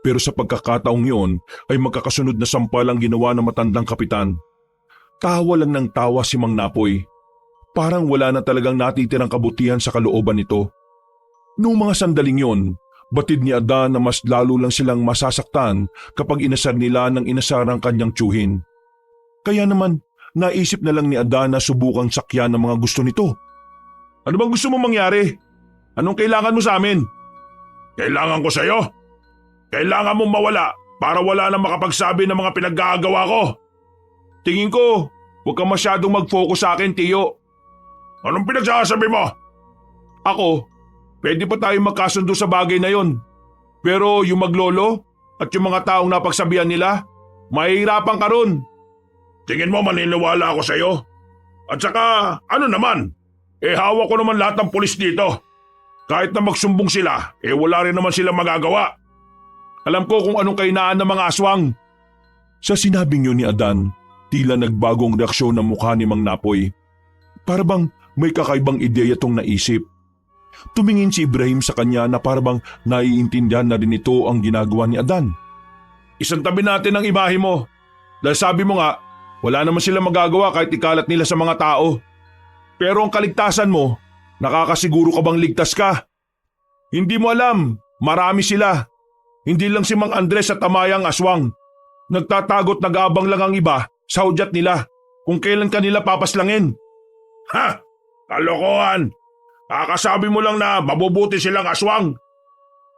Pero sa pagkakataong yun ay magkakasunod na sampal ang ginawa ng matandang kapitan. Tawa lang ng tawa si Mang Napoy. Parang wala na talagang natitirang kabutihan sa kalooban nito. Noong mga sandaling yon, batid ni Adan na mas lalo lang silang masasaktan kapag inasar nila ng inasar ang kanyang tiyuhin. Kaya naman, naisip na lang ni Adan na subukang sakyan ang mga gusto nito. Ano bang gusto mo mangyari? Anong kailangan mo sa amin? Kailangan ko sa'yo? Kailangan mong mawala para wala nang makapagsabi ng mga pinaggagawa ko. Tingin ko, huwag kang masyadong mag-focus sa akin, Tiyo. Anong pinagsasabi mo? Ako, pwede pa tayong magkasundo sa bagay na yon. Pero yung maglolo at yung mga taong napagsabihan nila, mahihirapan ka ron. Tingin mo maniniwala ako sa'yo? At saka, ano naman? Hawak ko naman lahat ng pulis dito. Kahit na magsumbong sila, wala rin naman sila magagawa. Alam ko kung anong kainaan ng mga aswang. Sa sinabing yun ni Adan, tila nagbagong reaksyon ng mukha ni Mang Napoy. Para bang may kakaibang ideya tong naisip. Tumingin si Ibrahim sa kanya na para bang naiintindihan na rin ito ang ginagawa ni Adan. Isang tabi natin ang imahe mo. Dahil sabi mo nga, wala naman sila magagawa kahit ikalat nila sa mga tao. Pero ang kaligtasan mo, nakakasiguro ka bang ligtas ka? Hindi mo alam, marami sila. Hindi lang si Mang Andres at Tamayang aswang. Nagtatagot nag-aabang lang ang iba sa hudyat nila kung kailan kanila papaslangin. Ha! Kalokohan! Kakasabi mo lang na mabubuti silang aswang.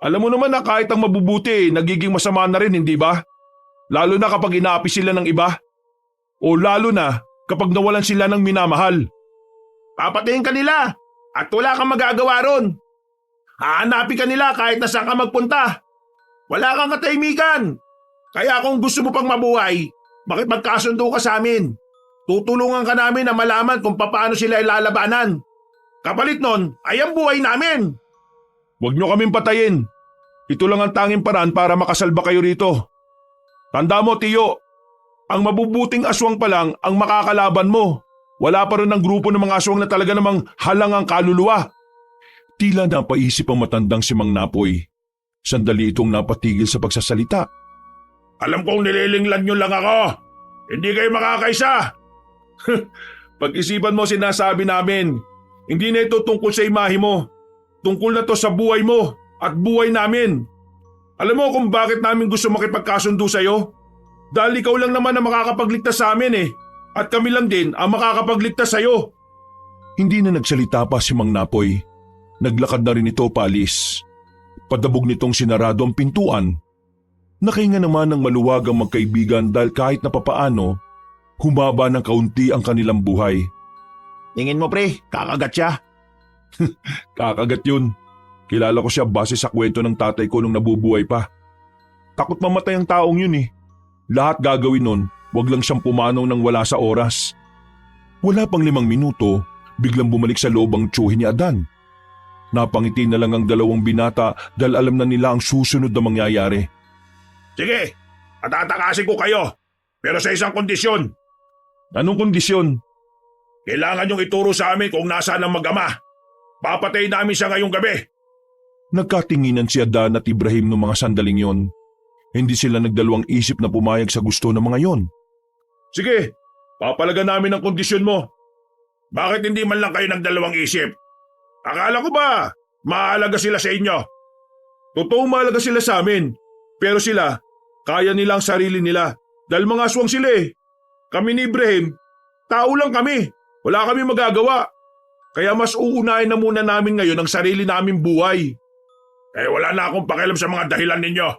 Alam mo naman na kahit ang mabubuti, nagiging masama na rin, hindi ba? Lalo na kapag inaapi sila ng iba. O lalo na kapag nawalan sila ng minamahal. Papatayin ka nila at wala kang magagawa ron. Hahanapin ka nila kahit na saan ka magpunta. Wala kang katahimikan. Kaya kung gusto mo pang mabuhay, makipagkasundo ka sa amin. Tutulungan ka namin na malaman kung paano sila ilalabanan. Kapalit nun ay ang buhay namin. Huwag niyo kaming patayin. Ito lang ang tanging paraan para makasalba kayo rito. Tanda mo, Tiyo, ang mabubuting aswang pa lang ang makakalaban mo. Wala pa rin ang grupo ng mga aswang na talaga namang halang ang kaluluwa. Tila napaisip ang matandang si Mang Napoy. Sandali itong napatigil sa pagsasalita. Alam kong nililinglan nyo lang ako. Hindi kayo makakaisa. Pag-isipan mo sinasabi namin. Hindi na ito tungkol sa imahe mo. Tungkol na to sa buhay mo at buhay namin. Alam mo kung bakit namin gusto makipagkasundo sa'yo? Dahil ikaw lang naman ang makakapagligtas sa amin eh. At kami lang din ang makakapagligtas sa'yo. Hindi na nagsalita pa si Mang Napoy. Naglakad na rin ito paalis. Padabog nitong sinarado ang pintuan. Nakahinga naman ng maluwag ang magkaibigan dahil kahit na papaano, humaba ng kaunti ang kanilang buhay. Tingin mo pre, kakagat siya. Kakagat yun. Kilala ko siya base sa kwento ng tatay ko nung nabubuhay pa. Takot mamatay ang taong yun eh. Lahat gagawin nun, wag lang siyang pumanaw ng wala sa oras. Wala pang 5 minuto, biglang bumalik sa loob ang tiyuhin ni Adan. Napangiti na lang ang dalawang binata dahil alam na nila ang susunod na mangyayari. Sige, patatakasin ko kayo. Pero sa isang kondisyon. Anong kondisyon? Kailangan niyong ituro sa amin kung nasaan ang mag-ama. Papatayin namin siya ngayong gabi. Nagkatinginan si Adan at Ibrahim noong mga sandaling yon. Hindi sila nagdalawang isip na pumayag sa gusto ng mga yon. Sige, papalagan namin ang kondisyon mo. Bakit hindi man lang kayo nagdalawang isip? Akala ko ba mahalaga sila sa inyo? Totoong mahalaga sila sa amin. Pero sila, kaya nila ang sarili nila. Dahil mga aswang sila eh. Kami ni Ibrahim, tao lang kami. Wala kami magagawa. Kaya mas uunahin na muna namin ngayon ang sarili naming buhay. Wala na akong pakialam sa mga dahilan ninyo.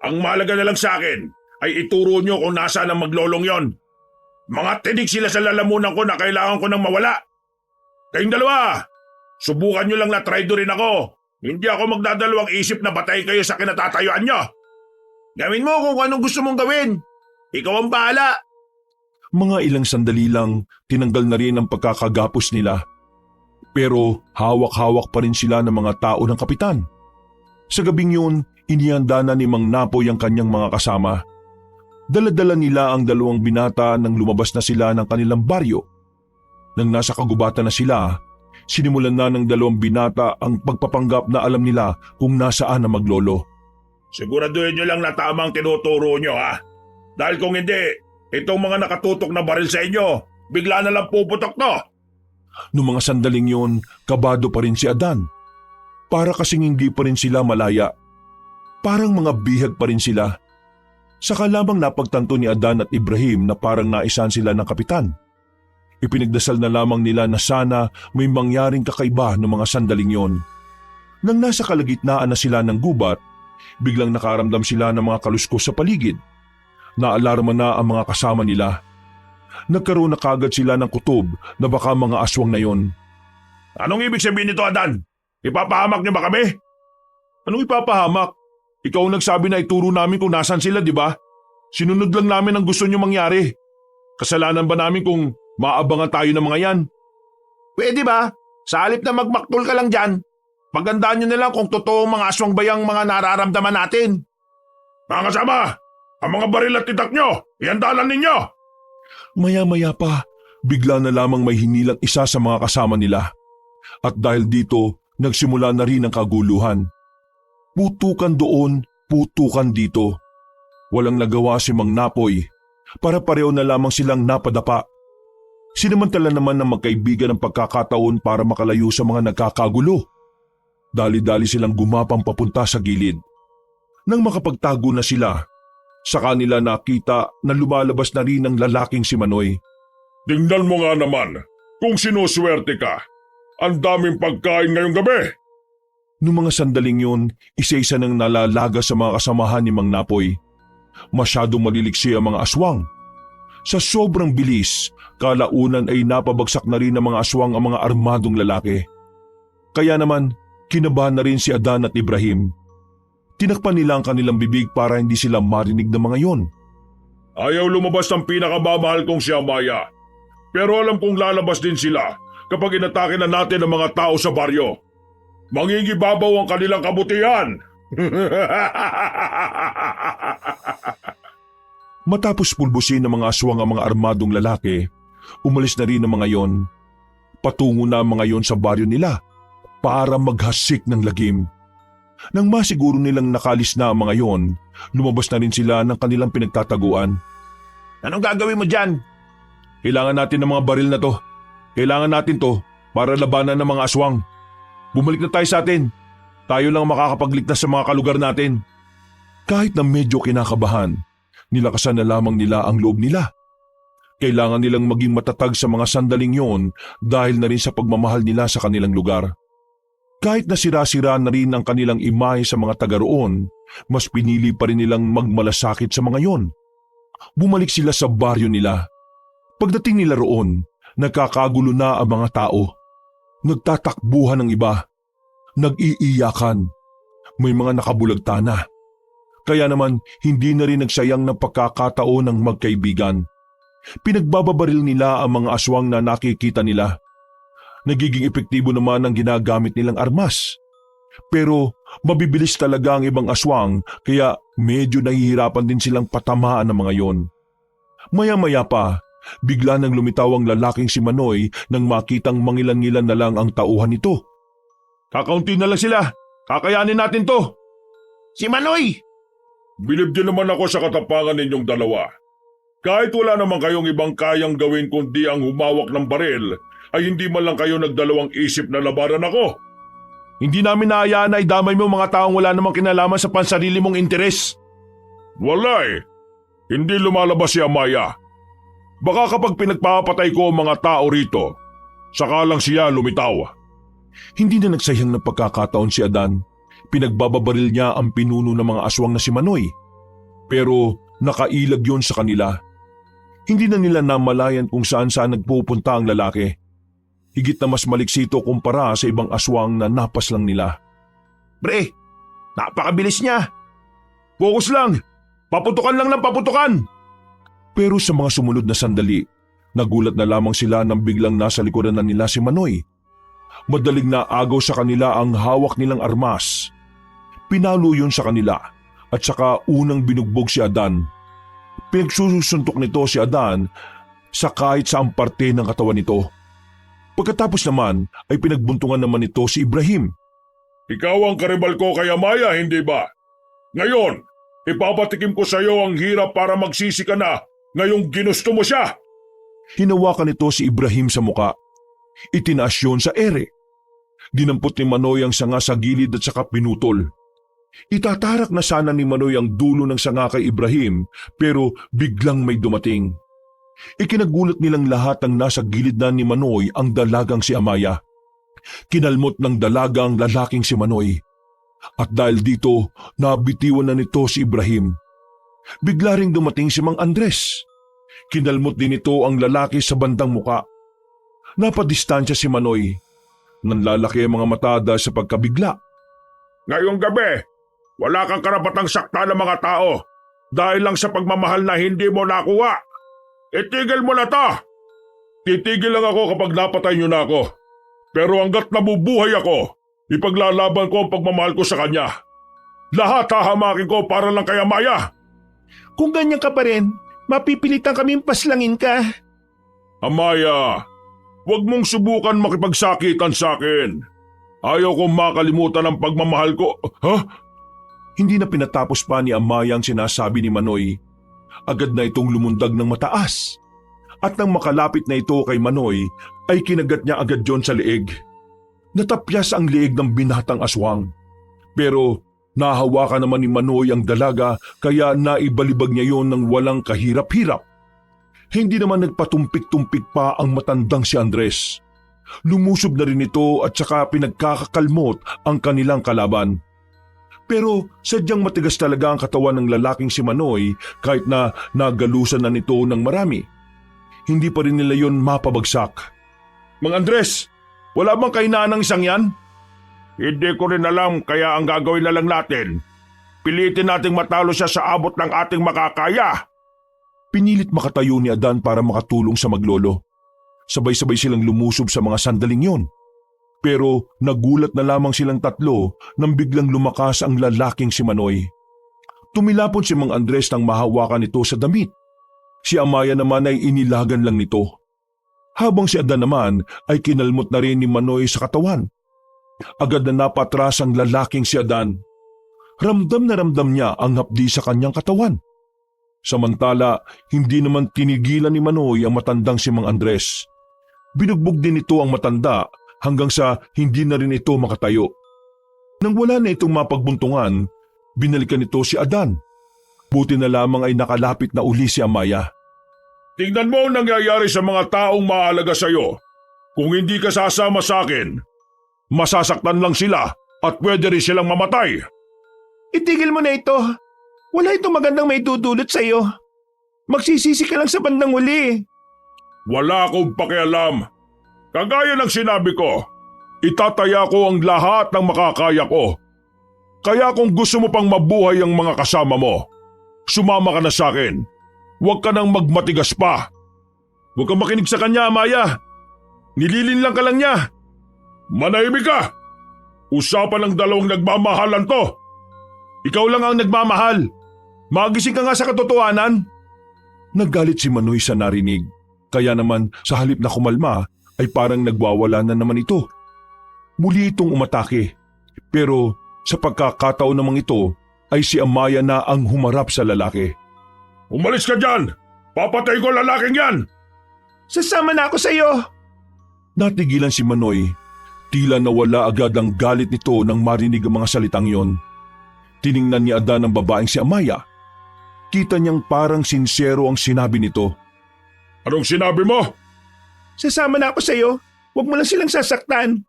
Ang mahalaga na lang sa akin ay ituro nyo kung nasaan ang maglolong yon. Mga tinig sila sa lalamunan ko na kailangan ko nang mawala. Kayong dalawa, subukan nyo lang na traitor rin ako. Hindi ako magdadalawang isip na batay kayo sa kinatatayuan nyo. Gawin mo kung anong gusto mong gawin. Ikaw ang bahala. Mga ilang sandali lang, tinanggal na rin ang pagkakagapos nila. Pero hawak-hawak pa rin sila ng mga tao ng kapitan. Sa gabing yun, inihanda na ni Mang Napoy ang kanyang mga kasama. Dala-dala nila ang 2 binata nang lumabas na sila ng kanilang baryo. Nang nasa kagubatan na sila, sinimulan na ng dalawang binata ang pagpapanggap na alam nila kung nasaan na maglolo. Siguraduhin nyo lang na tama ang tinuturo nyo, ha? Dahil kung hindi, itong mga nakatutok na baril sa inyo, bigla na lang puputok to. Noong mga sandaling yun, kabado pa rin si Adan. Para kasing hindi pa rin sila malaya. Parang mga bihag pa rin sila. Saka lamang napagtanto ni Adan at Ibrahim na parang naisan sila ng kapitan. Ipinagdasal na lamang nila na sana may mangyaring kakaiba ng mga sandaling yon. Nang nasa kalagitnaan na sila ng gubat, biglang nakaramdam sila ng mga kaluskos sa paligid. Naalarma na ang mga kasama nila. Nagkaroon na kagad sila ng kutob na baka mga aswang na yon. Anong ibig sabihin nito, Adan? Ipapahamak niyo ba kami? Anong ipapahamak? Ikaw ang nagsabi na ituro namin kung nasan sila, di ba? Sinunod lang namin ang gusto niyo mangyari. Kasalanan ba namin kung maabangan tayo ng mga yan? Pwede ba? Sa halip na magmaktol ka lang dyan, pagandaan nyo na lang kung totoong mga aswang bayang mga nararamdaman natin. Mga kasama, ang mga baril at titak nyo, ihandalan ninyo! Maya-maya pa, bigla na lamang may hinilang isa sa mga kasama nila. At dahil dito, nagsimula na rin ang kaguluhan. Putukan doon, putukan dito. Walang nagawa si Mang Napoy. Para pareho na lamang silang napadapa. Sinamantala naman ng magkaibigan ang pagkakataon para makalayo sa mga nagkakagulo. Dali-dali silang gumapang papunta sa gilid. Nang makapagtago na sila, sa kanila nakita na lumalabas na rin ang lalaking si Manoy. Tingnan mo nga naman, kung sinuswerte ka, ang daming pagkain ngayong gabi. Noong mga sandaling yun, isa-isa nang nalalaga sa mga kasamahan ni Mang Napoy. Masyadong maliliksi ang mga aswang. Sa sobrang bilis, kalaunan ay napabagsak na rin ng mga aswang ang mga armadong lalaki. Kaya naman, kinabahan na rin si Adan at Ibrahim. Tinakpan nila ang kanilang bibig para hindi sila marinig ng mga yon. Ayaw lumabas ng pinakamamahal kong si Amaya. Pero alam kong lalabas din sila kapag inatake na natin ang mga tao sa baryo. Mangingibabaw ang kanilang kabutihan. Matapos pulbusin ng mga aswang ang mga armadong lalaki, umalis na rin ang mga yon. Patungo na ang mga yon sa baryo nila para maghasik ng lagim. Nang masiguro nilang nakalis na ang mga yon, lumabas na rin sila ng kanilang pinagtataguan. Anong gagawin mo dyan? Kailangan natin ng mga baril na to. Kailangan natin to para labanan ng mga aswang. Bumalik na tayo sa atin. Tayo lang makakapagligtas sa mga kalugar natin. Kahit na medyo kinakabahan, nilakasan na lamang nila ang loob nila. Kailangan nilang maging matatag sa mga sandaling yon dahil na rin sa pagmamahal nila sa kanilang lugar. Kahit na sira-sira na rin ang kanilang imahe sa mga taga roon, mas pinili pa rin nilang magmalasakit sa mga yon. Bumalik sila sa baryo nila. Pagdating nila roon, nagkakagulo na ang mga tao. Nagtatakbuhan ng iba. Nag-iiyakan. May mga nakabulagta na. Kaya naman, hindi na rin nagsayang ng pagkakataon ng magkaibigan. Pinagbababaril nila ang mga aswang na nakikita nila. Nagiging epektibo naman ang ginagamit nilang armas. Pero mabibilis talaga ang ibang aswang kaya medyo nahihirapan din silang patamaan ng mga yon. Maya-maya pa, bigla nang lumitaw ang lalaking si Manoy nang makitang mangilan-ngilan na lang ang tauhan nito. Kakaunti na lang sila. Kakayanin natin to. Si Manoy! Bilib din naman ako sa katapangan ninyong dalawa. Kahit wala naman kayong ibang kayang gawin kundi ang humawak ng baril, ay hindi man lang kayo nagdalawang isip na labanan ako. Hindi namin naayaan na idamay mo mga taong wala namang kinalaman sa pansarili mong interes. Wala eh. Hindi lumalabas si Amaya. Baka kapag pinagpapatay ko ang mga tao rito, saka lang siya lumitaw. Hindi na nagsayang ng pagkakataon si Adan. Pinagbababaril niya ang pinuno ng mga aswang na si Manoy. Pero nakailag yon sa kanila. Hindi na nila namalayan kung saan-saan nagpupunta ang lalaki. Higit na mas maliksi ito kumpara sa ibang aswang na napas lang nila. Pre, napakabilis niya. Focus lang. Paputukan lang ng paputukan. Pero sa mga sumunod na sandali, nagulat na lamang sila nang biglang nasa likuran na nila si Manoy. Madaling naagaw sa kanila ang hawak nilang armas. Pinalo yun sa kanila at saka unang binugbog si Adan. Pinagsusuntok nito si Adan sa kahit saang parte ng katawan nito. Pagkatapos naman ay pinagbuntungan naman nito si Ibrahim. Ikaw ang karibal ko kay Amaya, hindi ba? Ngayon, ipapatikim ko sa iyo ang hirap para magsisi ka na ngayong ginusto mo siya. Hinawakan nito si Ibrahim sa muka. Itinaas yun sa ere. Dinampot ni Manoy ang sanga sa gilid at saka pinutol. Itatarak na sana ni Manoy ang dulo ng sanga kay Ibrahim pero biglang may dumating. Ikinagulat nilang lahat ang nasa gilid na ni Manoy ang dalagang si Amaya. Kinalmot ng dalagang lalaking si Manoy. At dahil dito, nabitiwan na nito si Ibrahim. Bigla ring dumating si Mang Andres. Kinalmot din ito ang lalaki sa bandang muka. Napadistansya si Manoy. Nanlalaki ang mga mata dahil sa pagkabigla. Ngayong gabi, wala kang karapatang sakta ng mga tao dahil lang sa pagmamahal na hindi mo nakuha. Itigil mo na to! Titigil lang ako kapag napatay niyo na ako. Pero hanggat nabubuhay ako, ipaglalaban ko ang pagmamahal ko sa kanya. Lahat hahamakin ko para lang kay Amaya. Kung ganyan ka pa rin, mapipilitan kaming paslangin ka. Amaya, huwag mong subukan makipagsakitan sa akin. Ayaw kong makalimutan ang pagmamahal ko. Ha? Hindi na pinatapos pa ni Amaya ang sinasabi ni Manoy. Agad na itong lumundag ng mataas. At nang makalapit na ito kay Manoy, ay kinagat niya agad yon sa leeg. Natapyas ang leeg ng binatang aswang. Pero nahawakan naman ni Manoy ang dalaga kaya naibalibag niya yon ng walang kahirap-hirap. Hindi naman nagpatumpik-tumpik pa ang matandang si Andres. Lumusob na rin ito at saka pinagkakakalmot ang kanilang kalaban. Pero sadyang matigas talaga ang katawan ng lalaking si Manoy kahit na nagalusan na nito ng marami. Hindi pa rin nila yon mapabagsak. Mang Andres, wala bang kahinaan ng isang yan? Hindi ko rin alam kaya ang gagawin na lang natin. Pilitin nating matalo siya sa abot ng ating makakaya. Pinilit makatayo ni Adan para makatulong sa maglolo. Sabay-sabay silang lumusob sa mga sandaling yon. Pero nagulat na lamang silang tatlo nang biglang lumakas ang lalaking si Manoy. Tumilapon si Mang Andres nang mahawakan ito sa damit. Si Amaya naman ay inilagan lang nito. Habang si Adan naman ay kinalmot na rin ni Manoy sa katawan. Agad na napatras ang lalaking si Adan. Ramdam na ramdam niya ang hapdi sa kanyang katawan. Samantala, hindi naman tinigilan ni Manoy ang matandang si Mang Andres. Binugbog din ito ang matanda hanggang sa hindi na rin ito makatayo. Nang wala na itong mapagbuntungan, binalikan nito si Adan. Buti na lamang ay nakalapit na uli si Amaya. Tingnan mo ang nangyayari sa mga taong mahalaga sa iyo. Kung hindi ka sasama sa akin, masasaktan lang sila at pwede rin silang mamatay. Itigil mo na ito. Wala itong magandang may dudulot sa iyo. Magsisisi ka lang sa bandang huli. Wala akong pakialam. Kagaya ng sinabi ko, itataya ko ang lahat ng makakaya ko. Kaya kung gusto mo pang mabuhay ang mga kasama mo, sumama ka na sa akin. Huwag ka nang magmatigas pa. Huwag kang makinig sa kanya, Amaya. Nililin lang ka lang niya. Manahimik ka. Usapan ng dalawang nagmamahalan to. Ikaw lang ang nagmamahal. Magising ka nga sa katotohanan. Naggalit si Manoy sa narinig. Kaya naman sa halip na kumalma ay parang nagwawala na naman ito. Muli itong umatake. Pero sa pagkakataon namang ito ay si Amaya na ang humarap sa lalaki. Umalis ka dyan! Papatay ko lalaking yan! Sasama na ako sa iyo. Natigilan si Manoy. Tila nawala agad ang galit nito nang marinig ang mga salitang yon. Tiningnan ni Adan ang babaeng si Amaya. Kita niyang parang sincero ang sinabi nito. Anong sinabi mo? Sasama na ako sa iyo. Huwag mo lang silang sasaktan.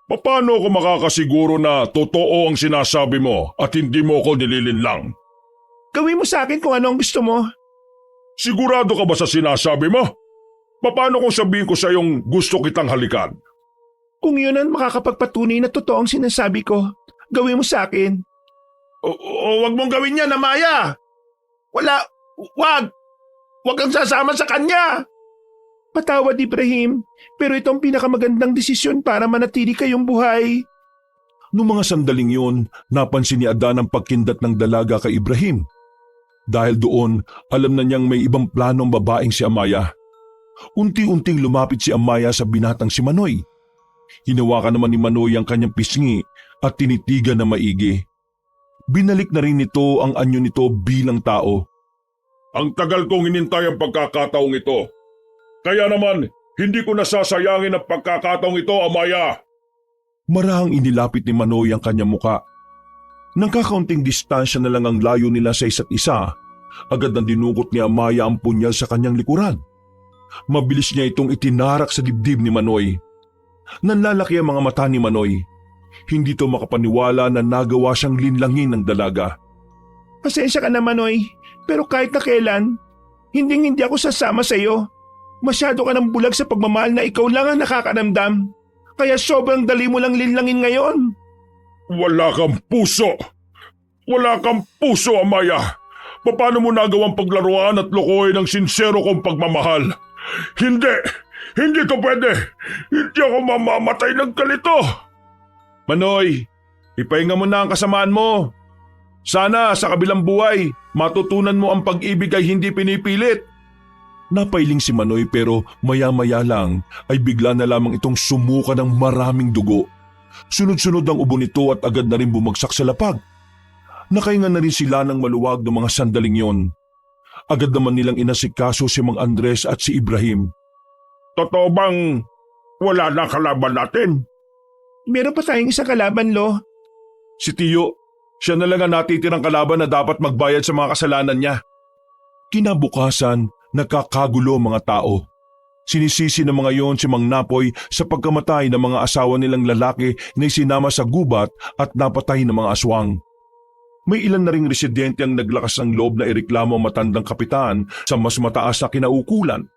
Paano ako makakasiguro na totoo ang sinasabi mo at hindi mo ako nililinlang? Gawin mo sa akin kung ano ang gusto mo. Sigurado ka ba sa sinasabi mo? Paano kung sabihin ko sa iyong gusto kitang halikan? Kung yun ang makakapagpatunay na totoo ang sinasabi ko, gawin mo sa akin. Wag mong gawin yan, Amaya! Wag! Wag kang sasama sa kanya! Patawad, Ibrahim, pero ito ang pinakamagandang desisyon para manatili kayong buhay. Noong mga sandaling yun, napansin ni Adan ang pagkindat ng dalaga kay Ibrahim. Dahil doon, alam na niyang may ibang planong babaeng si Amaya. Unti-unting lumapit si Amaya sa binatang si Manoy. Hinawakan naman ni Manoy ang kanyang pisngi at tinitigan na maigi. Binalik na rin nito ang anyo nito bilang tao. Ang tagal kong hinintay ang pagkakataong ito. Kaya naman, hindi ko nasasayangin ang pagkakataong ito, Amaya. Marahang inilapit ni Manoy ang kanyang muka. Nang kakaunting distansya na lang ang layo nila sa isa't isa, agad nang dinukot ni Amaya ang punyal sa kanyang likuran. Mabilis niya itong itinarak sa dibdib ni Manoy. Nanlalaki ang mga mata ni Manoy. Hindi to makapaniwala na nagawa siyang linlangin ng dalaga. Pasensya ka na, Manoy, pero kahit na kailan, hindi ako sasama sa iyo. Masyado ka ng bulag sa pagmamahal na ikaw lang ang nakakaramdam. Kaya sobrang dali mo lang linlangin ngayon. Wala kang puso! Wala kang puso, Amaya! Paano mo nagawang paglaruan at lokohin ang sinsero kong pagmamahal? Hindi! Hindi ko pwede! Hindi ako mamamatay ng kalito! Manoy, ipahinga mo na ang kasamaan mo. Sana sa kabilang buhay, matutunan mo ang pag-ibig ay hindi pinipilit. Napailing si Manoy pero maya-maya lang ay bigla na lamang itong sumuka ng maraming dugo. Sunod-sunod ang ubo nito at agad na rin bumagsak sa lapag. Nakahinga na rin sila ng maluwag ng mga sandaling yon. Agad naman nilang inasikaso si Mang Andres at si Ibrahim. Totoo bang wala na kalaban natin? Meron pa tayong isang kalaban, Lo. Si Tiyo, siya na lang ang natitirang kalaban na dapat magbayad sa mga kasalanan niya. Kinabukasan, nakakagulo ang mga tao. Sinisisi ng mga yon si Mang Napoy sa pagkamatay ng mga asawa nilang lalaki na isinama sa gubat at napatay ng mga aswang. May ilan na ring residente ang naglakas ng loob na ireklamo ang matandang kapitan sa mas mataas na kinaukulan.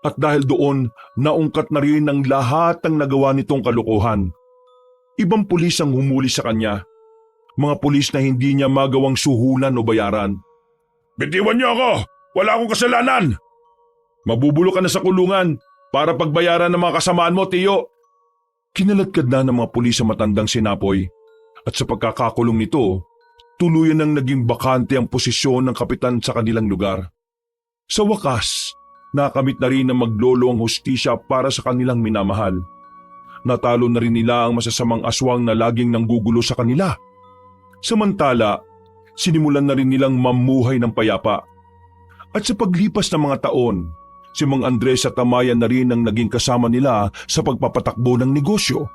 At dahil doon, naungkat na rin ang lahat ng nagawa nitong kalukuhan. Ibang pulis ang humuli sa kanya. Mga pulis na hindi niya magawang suhulan o bayaran. Bitiwan niyo ako! Wala akong kasalanan! Mabubulok ka na sa kulungan para pagbayaran ng mga kasamaan mo, Tiyo. Kinaladkad na ng mga pulis ang matandang si Napoy. At sa pagkakakulong nito, tuluyan ang naging bakante ang posisyon ng kapitan sa kanilang lugar. Sa wakas, nakamit na rin ng maglolo ang hustisya para sa kanilang minamahal. Natalo na rin nila ang masasamang aswang na laging nanggugulo sa kanila. Samantala, sinimulan na rin nilang mamuhay ng payapa. At sa paglipas ng mga taon, si Mang Andres at Amaya na rin ang naging kasama nila sa pagpapatakbo ng negosyo.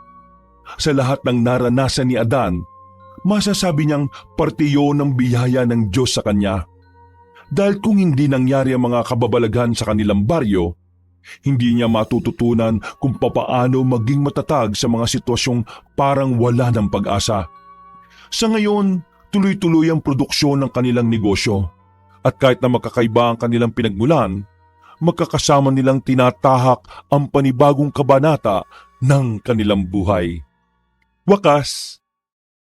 Sa lahat ng naranasan ni Adan, masasabi niyang parte yun ng biyaya ng Diyos sa kanya. Dahil kung hindi nangyari ang mga kababalaghan sa kanilang baryo, hindi niya matututunan kung papaano maging matatag sa mga sitwasyong parang wala ng pag-asa. Sa ngayon, tuloy-tuloy ang produksyon ng kanilang negosyo. At kahit na magkakaiba ang kanilang pinagmulan, magkakasama nilang tinatahak ang panibagong kabanata ng kanilang buhay. Wakas.